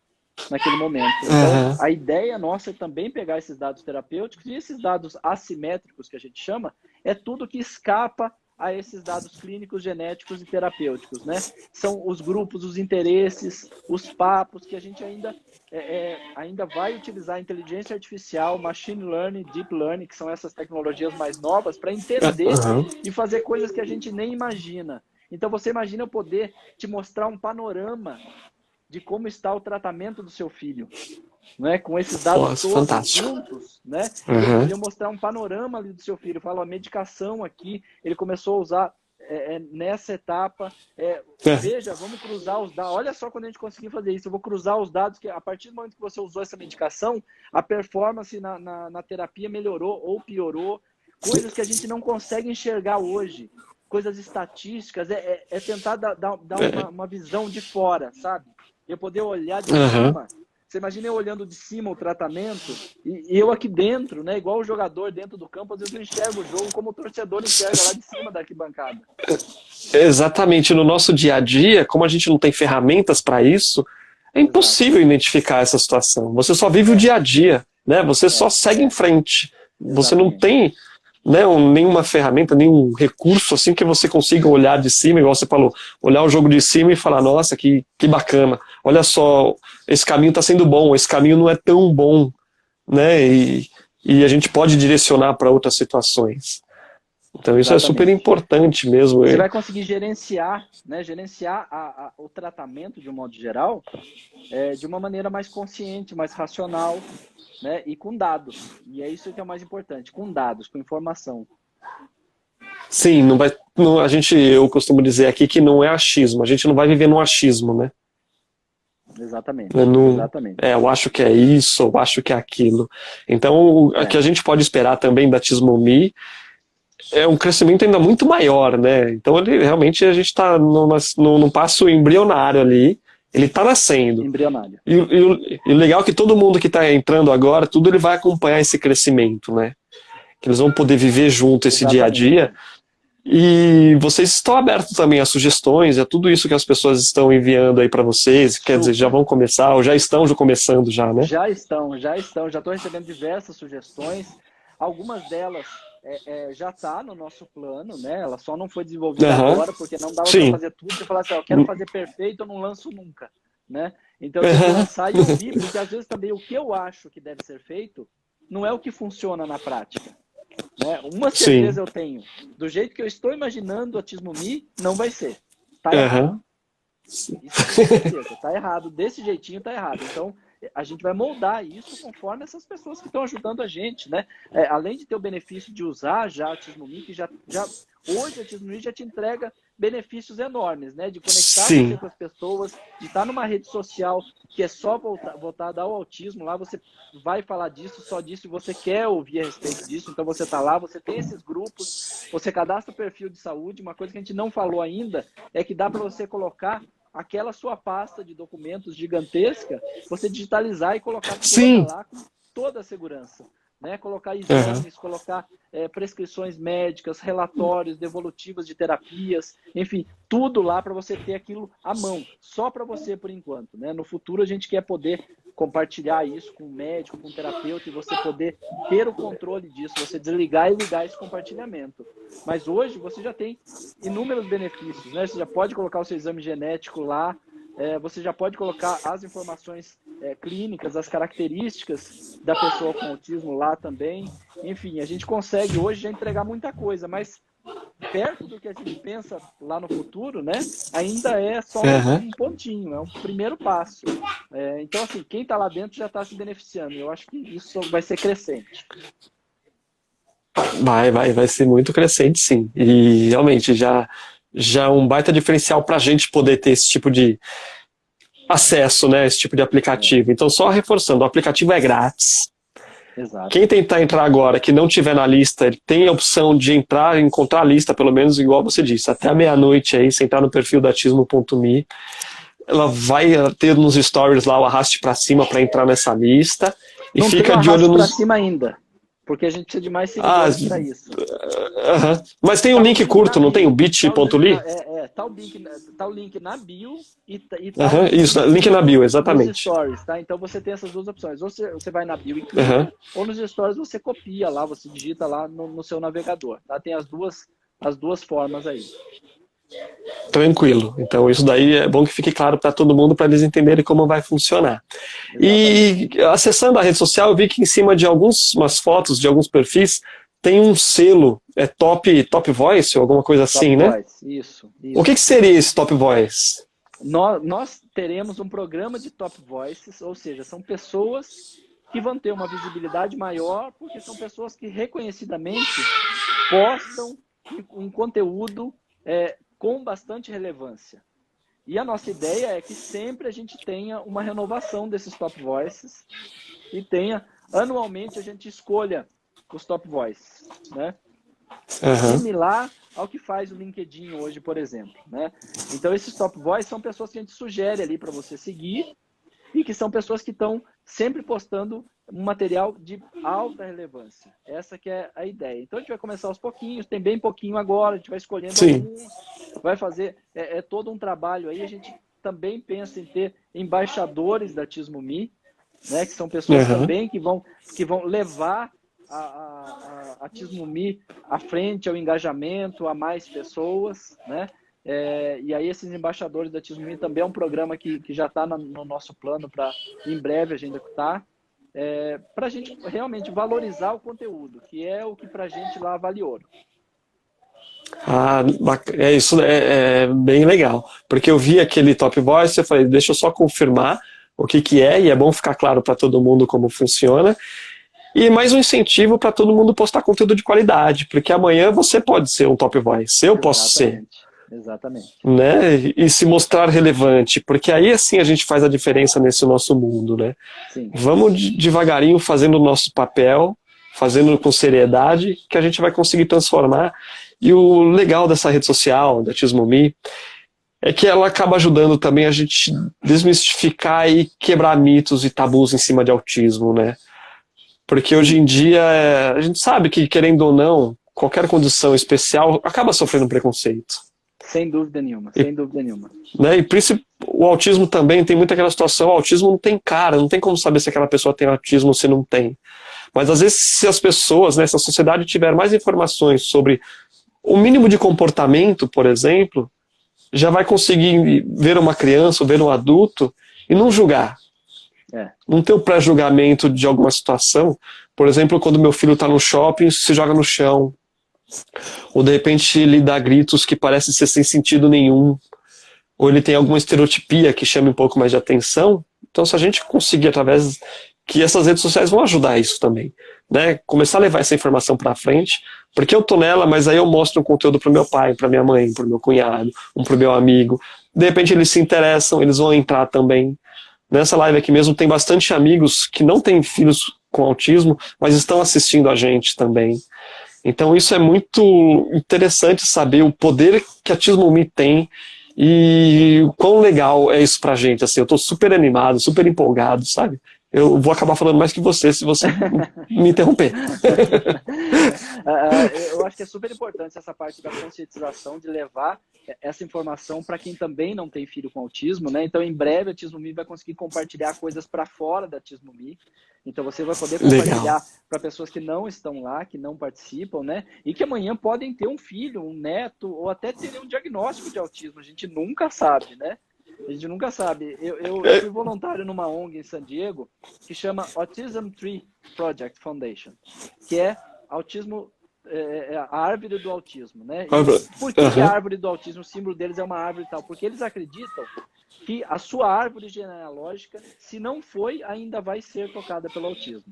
naquele momento. Então, Aham. a ideia nossa é também pegar esses dados terapêuticos e esses dados assimétricos que a gente chama, é tudo que escapa a esses dados clínicos, genéticos e terapêuticos, né? São os grupos, os interesses, os papos que a gente ainda vai utilizar inteligência artificial, machine learning, deep learning, que são essas tecnologias mais novas, para entender Aham. e fazer coisas que a gente nem imagina. Então, você imagina eu poder te mostrar um panorama de como está o tratamento do seu filho, né? Com esses dados Nossa, todos fantástico. juntos, né? Aham. E eu mostrar um panorama ali do seu filho. Falo, a medicação aqui, ele começou a usar nessa etapa. É. Veja, vamos cruzar os dados. Olha só quando a gente conseguir fazer isso. Eu vou cruzar os dados que, a partir do momento que você usou essa medicação, a performance na terapia melhorou ou piorou. Coisas que a gente não consegue enxergar hoje. Coisas estatísticas. Tentar dar uma visão de fora, sabe? Eu poder olhar de Aham. cima. Você imagina eu olhando de cima o tratamento e eu aqui dentro, né? Igual o jogador dentro do campo, às vezes não enxerga o jogo como o torcedor enxerga lá de cima da arquibancada. Exatamente, no nosso dia a dia, como a gente não tem ferramentas para isso, é Exato. impossível identificar essa situação. Você só vive o dia a dia, né? Você só segue em frente. Você não Exatamente. tem, né, nenhuma ferramenta, nenhum recurso assim que você consiga olhar de cima, igual você falou, olhar o jogo de cima e falar, nossa, que bacana. Olha só, esse caminho está sendo bom, esse caminho não é tão bom, né? E a gente pode direcionar para outras situações. Então isso é super Exatamente. importante mesmo. Você vai conseguir gerenciar, né? Gerenciar o tratamento de um modo geral de uma maneira mais consciente, mais racional, né? E com dados. E é isso que é o mais importante, com dados, com informação. Sim, não vai, não, eu costumo dizer aqui que não é achismo, a gente não vai viver num achismo, né? Exatamente, Eu não, exatamente. eu acho que é isso, eu acho que é aquilo. Então, o que a gente pode esperar também da Tismomi é um crescimento ainda muito maior, né? Então, realmente a gente está num passo embrionário ali, ele está nascendo. Embrionário. E o legal é que todo mundo que está entrando agora, tudo ele vai acompanhar esse crescimento, né? Que eles vão poder viver junto esse dia a dia. Exatamente. E vocês estão abertos também a sugestões, a tudo isso que as pessoas estão enviando aí para vocês, quer dizer, já Super. vão começar, ou já estão começando já, né? Já estou recebendo diversas sugestões. Algumas delas já está no nosso plano, né? Ela só não foi desenvolvida Aham. agora, porque não dava para Sim. fazer tudo. Você falar assim, eu quero fazer perfeito, eu não lanço nunca. né? Então eu tenho que lançar e ouvir, porque às vezes também o que eu acho que deve ser feito não é o que funciona na prática, né? Uma certeza eu tenho, do jeito que eu estou imaginando a Tismo.me, não vai ser. Tá errado. Isso eu tenho certeza, tá errado. Desse jeitinho tá errado. Então, a gente vai moldar isso conforme essas pessoas que estão ajudando a gente, né? Além de ter o benefício de usar já a Tismo.me, que hoje a Tismo.me já te entrega benefícios enormes, né? De conectar você com as pessoas, de estar numa rede social que é só voltada ao autismo. Lá você vai falar disso, só disso, e você quer ouvir a respeito disso. Então você está lá, você tem esses grupos, você cadastra o perfil de saúde. Uma coisa que a gente não falou ainda é que dá para você colocar aquela sua pasta de documentos gigantesca, você digitalizar e colocar toda lá com toda a segurança. Né? Colocar exames, colocar prescrições médicas, relatórios, devolutivas de terapias, enfim, tudo lá para você ter aquilo à mão, só para você por enquanto. Né? No futuro a gente quer poder compartilhar isso com o médico, com o terapeuta, e você poder ter o controle disso, você desligar e ligar esse compartilhamento. Mas hoje você já tem inúmeros benefícios, né? Você já pode colocar o seu exame genético lá, você já pode colocar as informações clínicas, as características da pessoa com autismo lá também. Enfim, a gente consegue hoje já entregar muita coisa, mas perto do que a gente pensa lá no futuro, né, ainda é só um pontinho, é um primeiro passo. Então, assim, quem está lá dentro já está se beneficiando. Eu acho que isso vai ser crescente. Vai ser muito crescente, sim. E realmente já é um baita diferencial para a gente poder ter esse tipo de acesso, né, esse tipo de aplicativo. Então, só reforçando, o aplicativo é grátis. Exato. Quem tentar entrar agora, que não tiver na lista, ele tem a opção de encontrar a lista, pelo menos igual você disse, até a meia-noite aí, você entrar no perfil da Tismo.me, ela vai ter nos stories lá o arraste para cima para entrar nessa lista. E não fica tem de olho para cima ainda, porque a gente precisa de mais seguidores para isso. Mas tem um link curto, não tem? O bit.ly? Tá o link na bio e isso, link na bio, exatamente. Nos stories, tá? Então você tem essas duas opções. Ou você vai na bio e clica, ou nos stories você copia lá, você digita lá no seu navegador. Tá? Tem as duas formas aí. Tranquilo. Então isso daí é bom que fique claro para todo mundo, para eles entenderem como vai funcionar. Exatamente. E acessando a rede social, eu vi que em cima de umas fotos de alguns perfis tem um selo, Top Voice ou alguma coisa assim, Top né? Voice, isso. O que seria esse Top Voice? Nós teremos um programa de Top Voices, ou seja, são pessoas que vão ter uma visibilidade maior, porque são pessoas que reconhecidamente postam um conteúdo com bastante relevância. E a nossa ideia é que sempre a gente tenha uma renovação desses Top Voices e anualmente a gente escolha os Top Voices, né? Similar ao que faz o LinkedIn hoje, por exemplo, né? Então esses Top Voices são pessoas que a gente sugere ali para você seguir e que são pessoas que estão sempre postando um material de alta relevância. Essa que é a ideia. Então a gente vai começar aos pouquinhos, tem bem pouquinho agora, a gente vai escolhendo alguns, vai fazer, todo um trabalho aí. A gente também pensa em ter embaixadores da Tismo.me, né, que são pessoas também que vão levar a Tismo.me à frente, ao engajamento, a mais pessoas, né? E aí esses embaixadores da Tismo.me também é um programa que já está no nosso plano para em breve a gente executar, para a gente realmente valorizar o conteúdo, que é o que para a gente lá vale ouro. Isso é bem legal, porque eu vi aquele Top Voice e eu falei, deixa eu só confirmar o que é, e é bom ficar claro para todo mundo como funciona. E mais um incentivo para todo mundo postar conteúdo de qualidade, porque amanhã você pode ser um Top Voice, eu posso ser. Exatamente. Né? E se mostrar relevante, porque aí assim a gente faz a diferença nesse nosso mundo, né? Sim. Vamos devagarinho fazendo o nosso papel, fazendo com seriedade, que a gente vai conseguir transformar. E o legal dessa rede social, da Tismo.me, é que ela acaba ajudando também a gente desmistificar e quebrar mitos e tabus em cima de autismo, né? Porque hoje em dia a gente sabe que, querendo ou não, qualquer condição especial acaba sofrendo preconceito. Sem dúvida nenhuma, sem dúvida nenhuma. Né? E o autismo também tem muita aquela situação, o autismo não tem cara, não tem como saber se aquela pessoa tem autismo ou se não tem. Mas às vezes se as pessoas, né, se a sociedade tiver mais informações sobre o mínimo de comportamento, por exemplo, já vai conseguir ver uma criança ou ver um adulto E não julgar. Não ter o pré-julgamento de alguma situação. Por exemplo, quando meu filho está no shopping, se joga no chão. Ou de repente ele dá gritos que parecem ser sem sentido nenhum. Ou ele tem alguma estereotipia que chame um pouco mais de atenção. Então, se a gente conseguir, através que essas redes sociais vão ajudar isso também, né? Começar a levar essa informação para frente, porque eu tô nela, mas aí eu mostro um conteúdo para o meu pai, para minha mãe, para o meu cunhado, para o meu amigo. De repente eles se interessam, eles vão entrar também. Nessa live aqui mesmo tem bastante amigos que não têm filhos com autismo, mas estão assistindo a gente também. Então isso é muito interessante saber o poder que a Autismo Me tem e o quão legal é isso pra gente. Assim, eu tô super animado, super empolgado, sabe? Eu vou acabar falando mais que você se você me interromper. Eu acho que é super importante essa parte da conscientização, de levar essa informação para quem também não tem filho com autismo, né? Então, em breve, a Autismo Me vai conseguir compartilhar coisas para fora da Autismo Me. Então, você vai poder compartilhar para pessoas que não estão lá, que não participam, né? E que amanhã podem ter um filho, um neto, ou até ter um diagnóstico de autismo. A gente nunca sabe, né? A gente nunca sabe. Eu fui voluntário numa ONG em San Diego que chama Autism Tree Project Foundation, que é autismo, a árvore do autismo, né? E por que a árvore do autismo, o símbolo deles é uma árvore e tal? Porque eles acreditam que a sua árvore genealógica, se não foi, ainda vai ser tocada pelo autismo.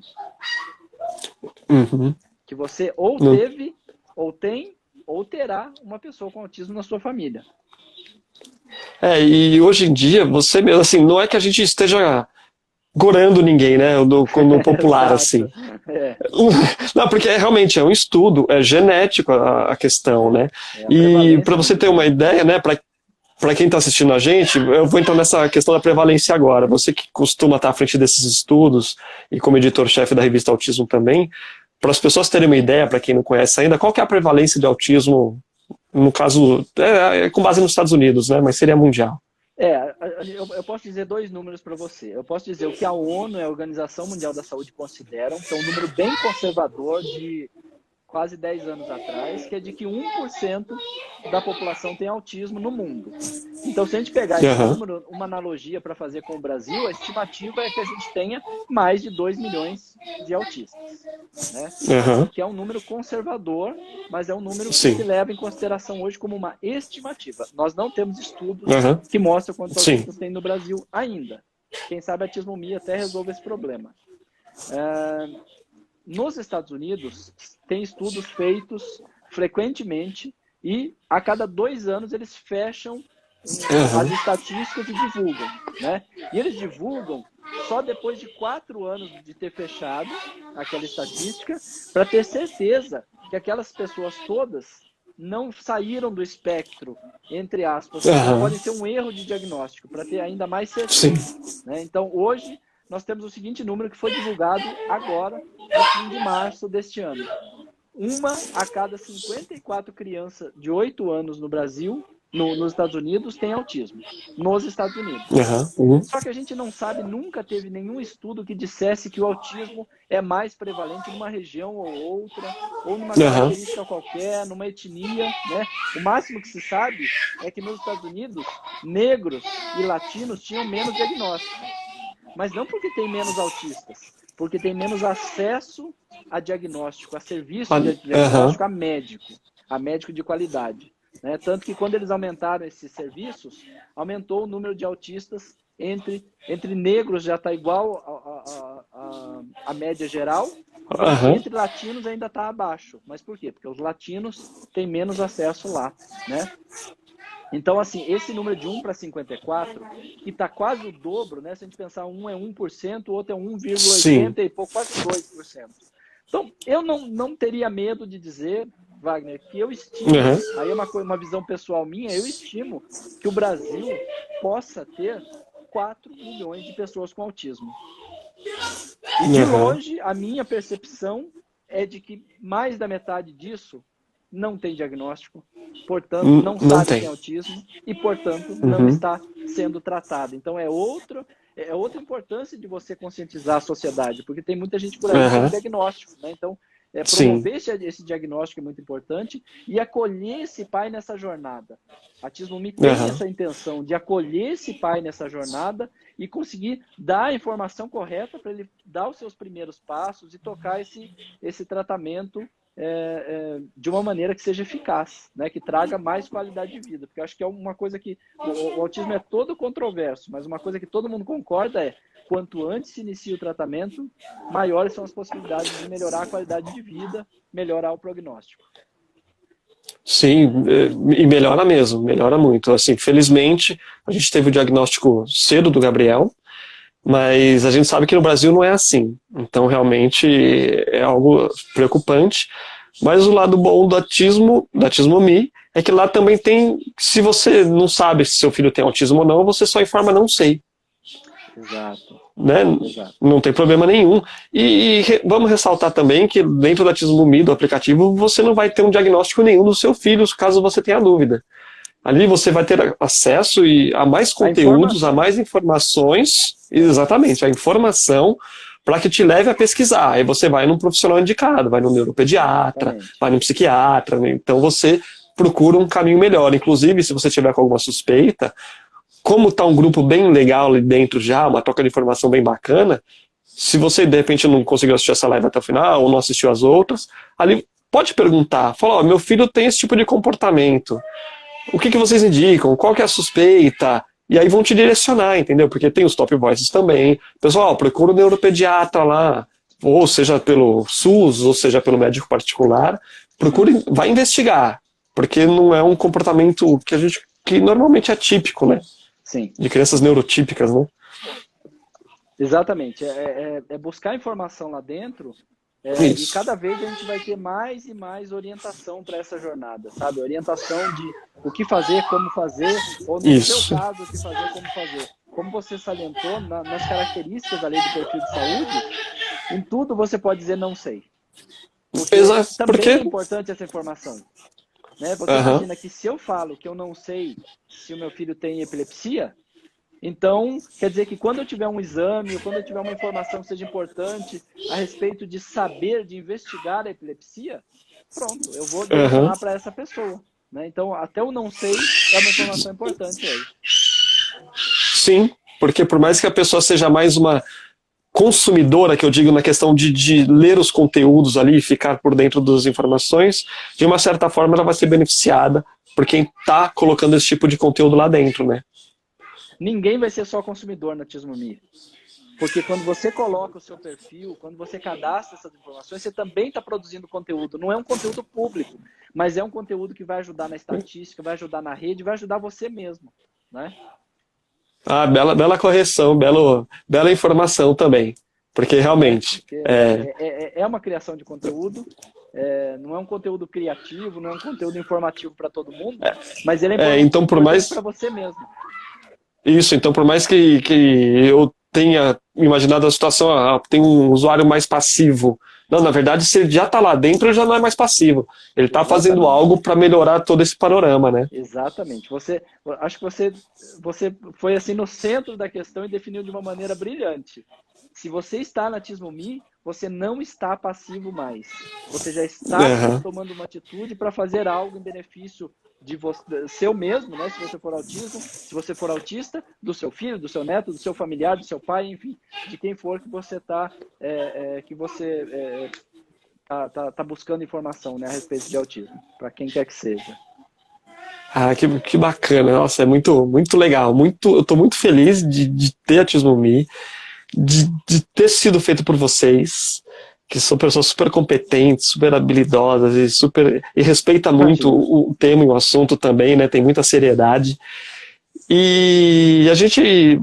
Que você ou teve, ou tem, ou terá uma pessoa com autismo na sua família. E hoje em dia, você mesmo, assim, não é que a gente esteja gorando ninguém, né, no popular, assim. Não, porque realmente é um estudo, é genético a questão, né, e para você ter uma ideia, né, para quem está assistindo a gente, eu vou entrar nessa questão da prevalência agora. Você que costuma estar à frente desses estudos, e como editor-chefe da revista Autismo também, para as pessoas terem uma ideia, para quem não conhece ainda, qual que é a prevalência de autismo, no caso, com base nos Estados Unidos, né? Mas seria mundial. Eu posso dizer dois números para você. Eu posso dizer o que a ONU e a Organização Mundial da Saúde consideram, que é um número bem conservador de quase 10 anos atrás, que é de que 1% da população tem autismo no mundo. Então, se a gente pegar esse número, uma analogia para fazer com o Brasil, a estimativa é que a gente tenha mais de 2 milhões de autistas. Né? Que é um número conservador, mas é um número que se leva em consideração hoje como uma estimativa. Nós não temos estudos que mostram quantos autistas tem no Brasil ainda. Quem sabe a Autismo Me até resolve esse problema. Nos Estados Unidos, tem estudos feitos frequentemente e a cada 2 anos eles fecham as estatísticas e divulgam. Né? E eles divulgam só depois de 4 anos de ter fechado aquela estatística para ter certeza que aquelas pessoas todas não saíram do espectro, entre aspas, pode ser um erro de diagnóstico, para ter ainda mais certeza. Né? Então, hoje, nós temos o seguinte número que foi divulgado agora, no fim de março deste ano. 1 a cada 54 crianças de 8 anos no Brasil, nos Estados Unidos, tem autismo. Nos Estados Unidos. Só que a gente não sabe, nunca teve nenhum estudo que dissesse que o autismo é mais prevalente numa região ou outra, ou numa característica qualquer, numa etnia. Né? O máximo que se sabe é que nos Estados Unidos, negros e latinos tinham menos diagnóstico. Mas não porque tem menos autistas, porque tem menos acesso a diagnóstico, a serviço de diagnóstico, a médico de qualidade. Né? Tanto que quando eles aumentaram esses serviços, aumentou o número de autistas entre negros, já está igual a média geral, entre latinos ainda está abaixo. Mas por quê? Porque os latinos têm menos acesso lá. Né? Então, assim, esse número de 1 para 54, que está quase o dobro, né? Se a gente pensar, um é 1%, o outro é 1,80 e pouco, quase 2%. Então, eu não teria medo de dizer, Wagner, que eu estimo, aí é uma visão pessoal minha, eu estimo que o Brasil possa ter 4 milhões de pessoas com autismo. E de longe, a minha percepção é de que mais da metade disso não tem diagnóstico, portanto, não sabe que tem autismo e, portanto, não está sendo tratado. Então, é outra importância de você conscientizar a sociedade, porque tem muita gente por aí sem diagnóstico. Né? Então, Sim. promover esse diagnóstico é muito importante e acolher esse pai nessa jornada. A Tismo.me tem essa intenção de acolher esse pai nessa jornada e conseguir dar a informação correta para ele dar os seus primeiros passos e tocar esse tratamento de uma maneira que seja eficaz, né? Que traga mais qualidade de vida. Porque eu acho que é uma coisa que o autismo é todo controverso, mas uma coisa que todo mundo concorda é quanto antes se inicia o tratamento, maiores são as possibilidades de melhorar a qualidade de vida, melhorar o prognóstico. Sim, e melhora mesmo, melhora muito. Assim, felizmente, a gente teve o diagnóstico cedo do Gabriel, mas a gente sabe que no Brasil não é assim. Então, realmente, é algo preocupante. Mas o lado bom do Tismo.me, é que lá também tem, se você não sabe se seu filho tem autismo ou não, você só informa não sei. Exato. Né? Exato. Não tem problema nenhum. E vamos ressaltar também que dentro da Tismo.me, do aplicativo, você não vai ter um diagnóstico nenhum do seu filho, caso você tenha dúvida. Ali você vai ter acesso a mais conteúdos, a mais informações, exatamente, a informação para que te leve a pesquisar. Aí você vai num profissional indicado, vai no neuropediatra, vai no psiquiatra, né? Então você procura um caminho melhor. Inclusive, se você tiver com alguma suspeita, como está um grupo bem legal ali dentro já, uma troca de informação bem bacana, se você de repente não conseguiu assistir essa live até o final, ou não assistiu as outras, ali pode perguntar, fala, meu filho tem esse tipo de comportamento, o que vocês indicam, qual que é a suspeita, e aí vão te direcionar, entendeu? Porque tem os top voices também, pessoal, procura o neuropediatra lá, ou seja pelo SUS, ou seja pelo médico particular, procure, vai investigar, porque não é um comportamento que normalmente é típico, né? Sim. De crianças neurotípicas, né? Exatamente. É buscar informação lá dentro e cada vez a gente vai ter mais e mais orientação para essa jornada, sabe? Orientação de o que fazer, como fazer, ou no seu caso, o que fazer, como fazer. Como você salientou, nas características ali do perfil de saúde, em tudo você pode dizer não sei. Também é importante essa informação. Né? Você imagina que se eu falo que eu não sei se o meu filho tem epilepsia, então quer dizer que quando eu tiver um exame, ou quando eu tiver uma informação que seja importante a respeito de saber, de investigar a epilepsia, pronto, eu vou direcionar para essa pessoa. Né? Então, até o não sei é uma informação importante aí. Sim, porque por mais que a pessoa seja mais uma consumidora, que eu digo na questão de ler os conteúdos ali e ficar por dentro das informações, de uma certa forma ela vai ser beneficiada por quem está colocando esse tipo de conteúdo lá dentro, né? Ninguém vai ser só consumidor na Tismo.me. Porque quando você coloca o seu perfil, quando você cadastra essas informações, você também está produzindo conteúdo. Não é um conteúdo público, mas é um conteúdo que vai ajudar na estatística, vai ajudar na rede, vai ajudar você mesmo, né? Ah, bela correção, bela informação também. Porque realmente... É uma criação de conteúdo, não é um conteúdo criativo, não é um conteúdo informativo para todo mundo, mas ele é importante para você mesmo. Isso, então por mais que eu tenha imaginado a situação, tem um usuário mais passivo. Não, na verdade, se ele já está lá dentro, ele já não é mais passivo. Ele está fazendo algo para melhorar todo esse panorama, né? Exatamente. Acho que você foi assim no centro da questão e definiu de uma maneira brilhante. Se você está na Tismo.me, você não está passivo mais. Você já está tomando uma atitude para fazer algo em benefício de você, seu mesmo, né? Se você for autista, do seu filho, do seu neto, do seu familiar, do seu pai, enfim, de quem for que você tá buscando informação, né, a respeito de autismo, para quem quer que seja. Ah, que bacana, nossa, é muito, muito legal, eu estou muito feliz de ter a Tismo.me, de ter sido feito por vocês, que são pessoas super competentes, super habilidosas e respeita muito o tema e o assunto também, né? Tem muita seriedade. E a gente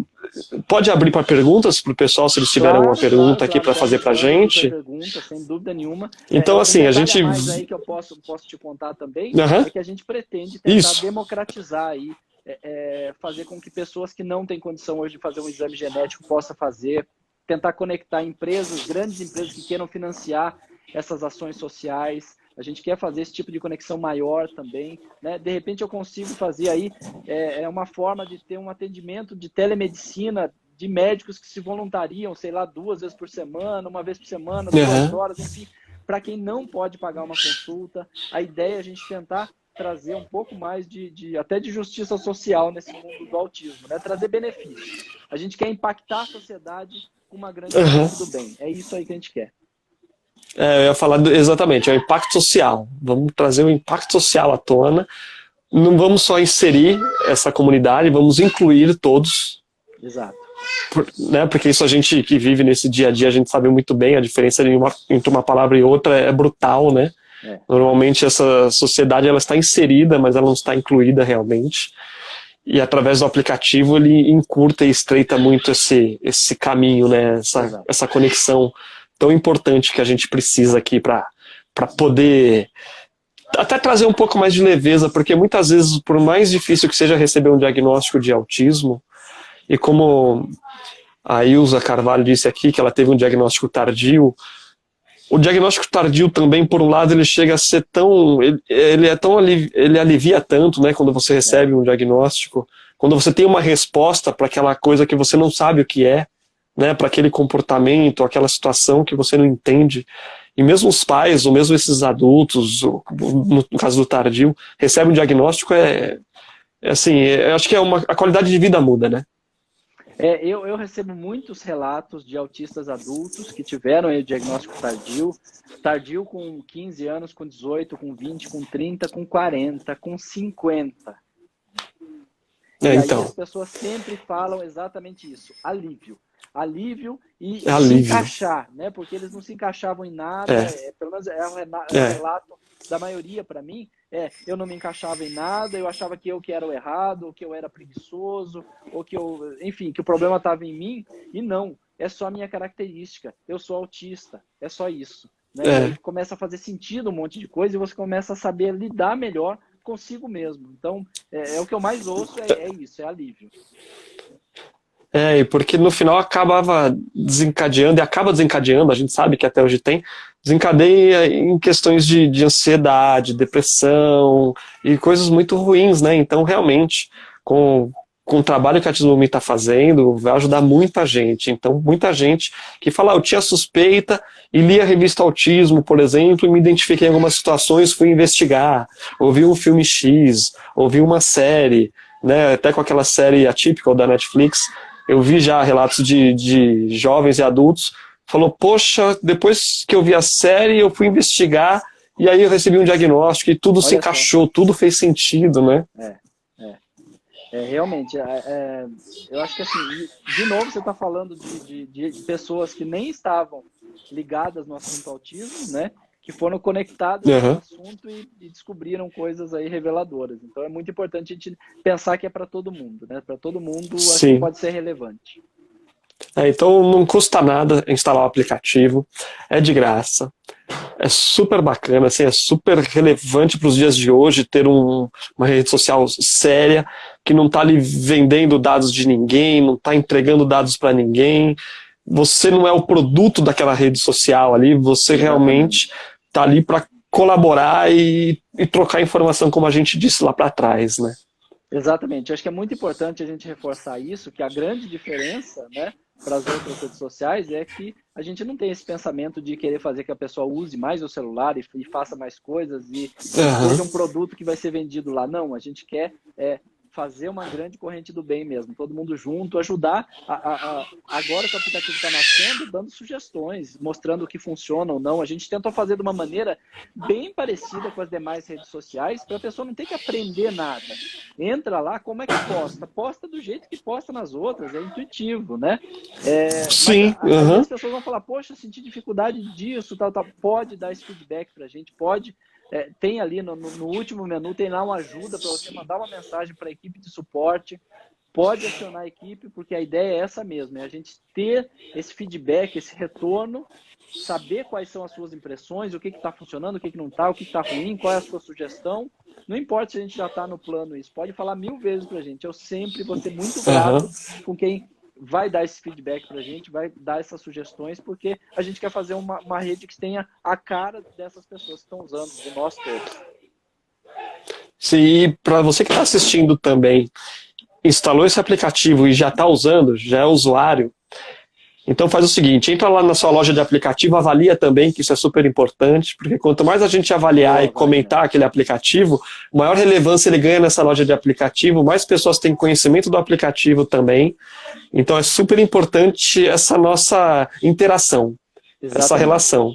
pode abrir para perguntas para o pessoal, se eles tiverem alguma pergunta aqui para fazer para a gente. Pergunta, sem dúvida nenhuma. Então, assim, a gente... mais aí que eu posso te contar também, é que a gente pretende tentar democratizar aí, fazer com que pessoas que não têm condição hoje de fazer um exame genético possam fazer, tentar conectar grandes empresas que queiram financiar essas ações sociais. A gente quer fazer esse tipo de conexão maior também, né? De repente eu consigo fazer aí uma forma de ter um atendimento de telemedicina de médicos que se voluntariam, sei lá, 2 vezes por semana, 1 vez por semana, 2 horas, enfim, para quem não pode pagar uma consulta. A ideia é a gente tentar trazer um pouco mais até de justiça social nesse mundo do autismo, né? Trazer benefícios. A gente quer impactar a sociedade com uma grande parte do bem. É isso aí que a gente quer. Eu ia falar exatamente, é o impacto social. Vamos trazer o impacto social à tona. Não vamos só inserir essa comunidade, vamos incluir todos. Exato. Porque isso a gente que vive nesse dia a dia, a gente sabe muito bem, a diferença entre uma palavra e outra é brutal, né? Normalmente essa sociedade ela está inserida, mas ela não está incluída realmente. E através do aplicativo ele encurta e estreita muito esse caminho, né? Essa conexão tão importante que a gente precisa aqui para poder até trazer um pouco mais de leveza, porque muitas vezes, por mais difícil que seja receber um diagnóstico de autismo, e como a Ilza Carvalho disse aqui, que ela teve um diagnóstico tardio, o diagnóstico tardio também, por um lado, ele chega a ser tão... Ele alivia tanto, né, quando você recebe um diagnóstico, quando você tem uma resposta para aquela coisa que você não sabe o que é, né, para aquele comportamento, aquela situação que você não entende. E mesmo os pais, ou mesmo esses adultos, no caso do tardio, recebem um diagnóstico, assim, eu acho que a qualidade de vida muda, né? Eu recebo muitos relatos de autistas adultos que tiveram o diagnóstico tardio com 15 anos, com 18, com 20, com 30, com 40, com 50. E aí as pessoas sempre falam exatamente isso, alívio e se encaixar, né? Porque eles não se encaixavam em nada, pelo menos é o relato da maioria para mim, eu não me encaixava em nada, eu achava que era o errado, ou que eu era preguiçoso, ou que enfim, que o problema estava em mim, e não, é só a minha característica, eu sou autista, é só isso. Né? Aí começa a fazer sentido um monte de coisa e você começa a saber lidar melhor consigo mesmo. Então, o que eu mais ouço é isso, é alívio. E porque no final acaba desencadeando, a gente sabe que até hoje desencadeia em questões de ansiedade, depressão e coisas muito ruins, né? Então, realmente, com o trabalho que a Autismo Me está fazendo, vai ajudar muita gente. Então, muita gente que fala, eu tinha suspeita e li a revista Autismo, por exemplo, e me identifiquei em algumas situações, fui investigar, ouvi um filme X, ouvi uma série, né? Até com aquela série Atypical da Netflix, eu vi já relatos de jovens e adultos, falou, poxa, depois que eu vi a série, eu fui investigar, e aí eu recebi um diagnóstico, e tudo se encaixou, tudo fez sentido, né? Realmente, eu acho que assim, de novo você está falando de pessoas que nem estavam ligadas no assunto autismo, né? Que foram conectadas no assunto e descobriram coisas aí reveladoras. Então é muito importante a gente pensar que é para todo mundo, né? Para todo mundo, acho que pode ser relevante. Então não custa nada instalar o aplicativo, é de graça, é super bacana, assim, é super relevante para os dias de hoje ter uma rede social séria, que não está ali vendendo dados de ninguém, não está entregando dados para ninguém, você não é o produto daquela rede social ali, você realmente está ali para colaborar e trocar informação, como a gente disse lá para trás, né? Exatamente, acho que é muito importante a gente reforçar isso, que a grande diferença, né, para as outras redes sociais é que a gente não tem esse pensamento de querer fazer que a pessoa use mais o celular e faça mais coisas e seja um produto que vai ser vendido lá. Não, a gente quer fazer uma grande corrente do bem mesmo, todo mundo junto, ajudar, agora que o aplicativo está nascendo, dando sugestões, mostrando o que funciona ou não. A gente tentou fazer de uma maneira bem parecida com as demais redes sociais, para a pessoa não ter que aprender nada. Entra lá, como é que posta? Posta do jeito que posta nas outras, é intuitivo, né? Sim. As pessoas vão falar, poxa, eu senti dificuldade disso, tal. Pode dar esse feedback para a gente, pode... tem ali no último menu, tem lá uma ajuda para você mandar uma mensagem para a equipe de suporte, pode acionar a equipe, porque a ideia é essa mesmo, é a gente ter esse feedback, esse retorno, saber quais são as suas impressões, o que está funcionando, o que não está, o que está ruim, qual é a sua sugestão. Não importa se a gente já está no plano isso, pode falar 1000 vezes para a gente, eu sempre vou ser muito grato com quem vai dar esse feedback para a gente, vai dar essas sugestões, porque a gente quer fazer uma rede que tenha a cara dessas pessoas que estão usando, de nós todos. Sim, e para você que está assistindo também, instalou esse aplicativo e já está usando, já é usuário, Então faz o seguinte, entra lá na sua loja de aplicativo, avalia também, que isso é super importante, porque quanto mais a gente avaliar e comentar aquele aplicativo, maior relevância ele ganha nessa loja de aplicativo, mais pessoas têm conhecimento do aplicativo também. Então é super importante essa nossa interação, essa relação.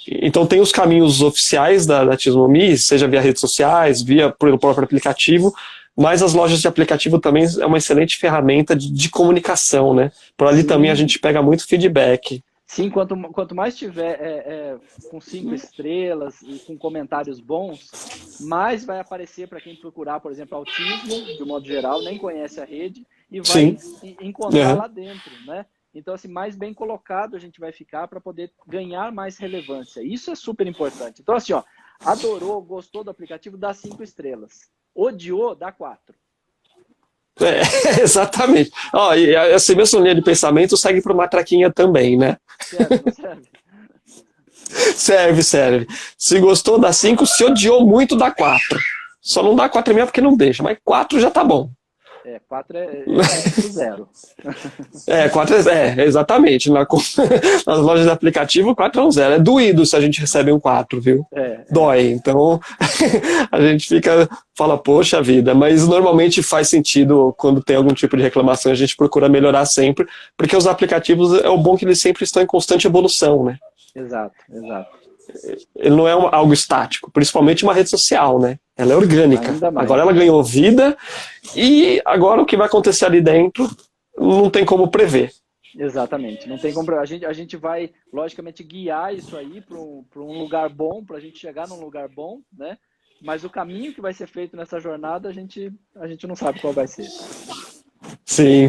Então tem os caminhos oficiais da Tismomi, seja via redes sociais, pelo próprio aplicativo, mas as lojas de aplicativo também é uma excelente ferramenta de comunicação, né? Por ali também a gente pega muito feedback. Sim, quanto mais tiver com 5 estrelas e com comentários bons, mais vai aparecer para quem procurar, por exemplo, autismo, de modo geral, nem conhece a rede, e vai encontrar lá dentro, né? Então, assim, mais bem colocado a gente vai ficar para poder ganhar mais relevância. Isso é super importante. Então, assim, ó, adorou, gostou do aplicativo, dá 5 estrelas. Odiou, dá 4. Exatamente. Ó, e essa mesma linha de pensamento segue para o Matraquinha também, né? Serve. Se gostou, dá 5. Se odiou muito, dá 4. Só não dá 4,5 porque não deixa, mas 4 já tá bom. 4 é 0. 4 exatamente. Nas lojas de aplicativo, 4 é um 0. É doído se a gente recebe um 4, viu? Dói. Então, a gente fala, poxa vida, mas normalmente faz sentido quando tem algum tipo de reclamação, a gente procura melhorar sempre, porque os aplicativos, é o bom que eles sempre estão em constante evolução, né? Exato. Ele não é algo estático, principalmente uma rede social, né? Ela é orgânica. Agora ela ganhou vida e agora o que vai acontecer ali dentro não tem como prever. Exatamente. Não tem como a gente vai, logicamente, guiar isso aí para um lugar bom, para a gente chegar num lugar bom, né? Mas o caminho que vai ser feito nessa jornada, a gente não sabe qual vai ser. Sim.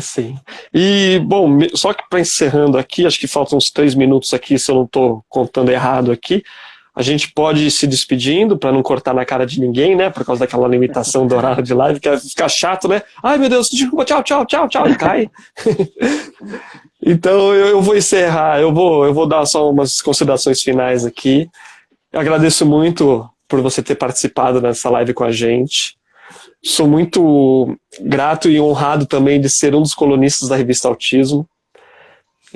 E, bom, só que para encerrando aqui, acho que faltam uns 3 minutos aqui, se eu não estou contando errado aqui, a gente pode ir se despedindo para não cortar na cara de ninguém, né? Por causa daquela limitação do horário de live, que fica chato, né? Ai, meu Deus, desculpa, tchau, e cai. Então eu vou encerrar, eu vou dar só umas considerações finais aqui. Eu agradeço muito por você ter participado nessa live com a gente. Sou muito grato e honrado também de ser um dos colunistas da revista Autismo.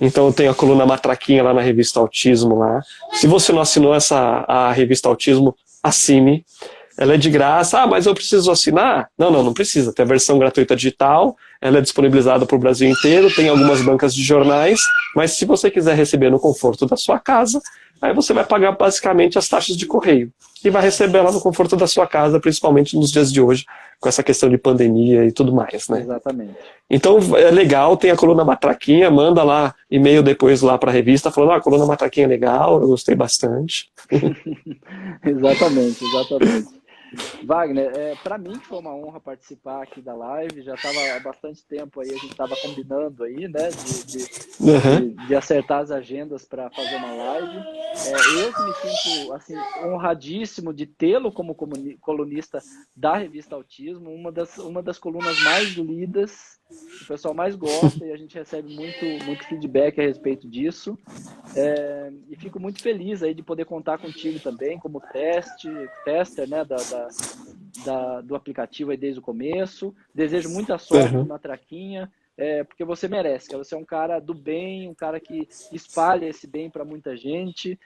Então eu tenho a coluna Matraquinha lá na revista Autismo lá. Se você não assinou a revista Autismo, assine. Ela é de graça. Ah, mas eu preciso assinar? Não precisa. Tem a versão gratuita digital, ela é disponibilizada para o Brasil inteiro, tem algumas bancas de jornais, mas se você quiser receber no conforto da sua casa, aí você vai pagar basicamente as taxas de correio. E vai receber ela no conforto da sua casa, principalmente nos dias de hoje, com essa questão de pandemia e tudo mais, né? Exatamente. Então é legal, tem a coluna Matraquinha, manda lá e-mail depois lá para a revista, falando, a coluna Matraquinha é legal, eu gostei bastante. Exatamente. Wagner, para mim foi uma honra participar aqui da live, já estava há bastante tempo aí, a gente estava combinando aí, né, de acertar as agendas para fazer uma live. Eu que me sinto assim, honradíssimo de tê-lo como colunista da revista Autismo, uma das colunas mais lidas, o pessoal mais gosta e a gente recebe muito feedback a respeito disso. E fico muito feliz aí de poder contar contigo também como tester, né, do aplicativo aí desde o começo. Desejo muita sorte na Matraquinha, porque você merece. Você é um cara do bem, um cara que espalha esse bem para muita gente.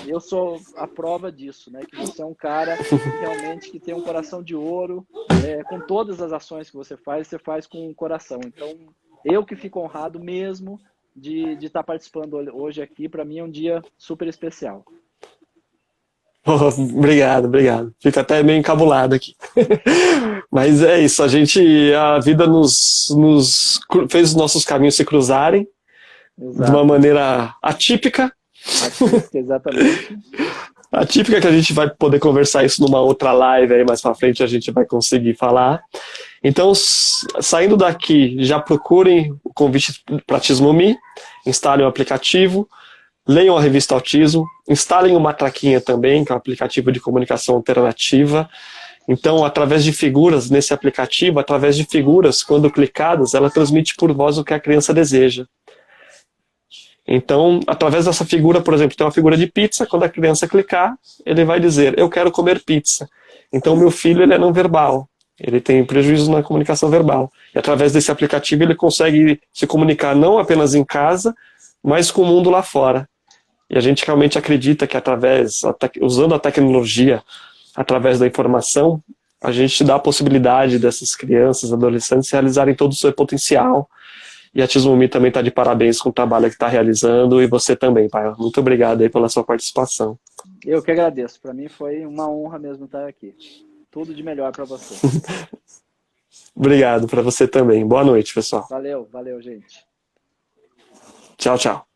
Eu sou a prova disso, né? Que você é um cara realmente que tem um coração de ouro. Com todas as ações que você faz com o coração. Então, eu que fico honrado mesmo de estar participando hoje aqui. Para mim é um dia super especial. Obrigado. Fico até meio encabulado aqui. Mas é isso, a vida fez os nossos caminhos se cruzarem. Exato. De uma maneira atípica. Exatamente. Atípica, que a gente vai poder conversar isso numa outra live aí mais pra frente, a gente vai conseguir falar. Então, saindo daqui, já procurem o convite para Tismomi, instalem o aplicativo, leiam a revista Autismo, instalem o Matraquinha também, que é um aplicativo de comunicação alternativa. Então, através de figuras nesse aplicativo, através de figuras, quando clicadas, ela transmite por voz o que a criança deseja. Então, através dessa figura, por exemplo, tem uma figura de pizza, quando a criança clicar, ele vai dizer, eu quero comer pizza. Então, meu filho ele é não verbal, ele tem prejuízo na comunicação verbal. E através desse aplicativo ele consegue se comunicar não apenas em casa, mas com o mundo lá fora. E a gente realmente acredita que usando a tecnologia, através da informação, a gente dá a possibilidade dessas crianças, adolescentes realizarem todo o seu potencial. E a Tizumi também está de parabéns com o trabalho que está realizando, e você também, pai. Muito obrigado aí pela sua participação. Eu que agradeço. Para mim foi uma honra mesmo estar aqui. Tudo de melhor para você. Obrigado para você também. Boa noite, pessoal. Valeu, valeu, gente. Tchau, tchau.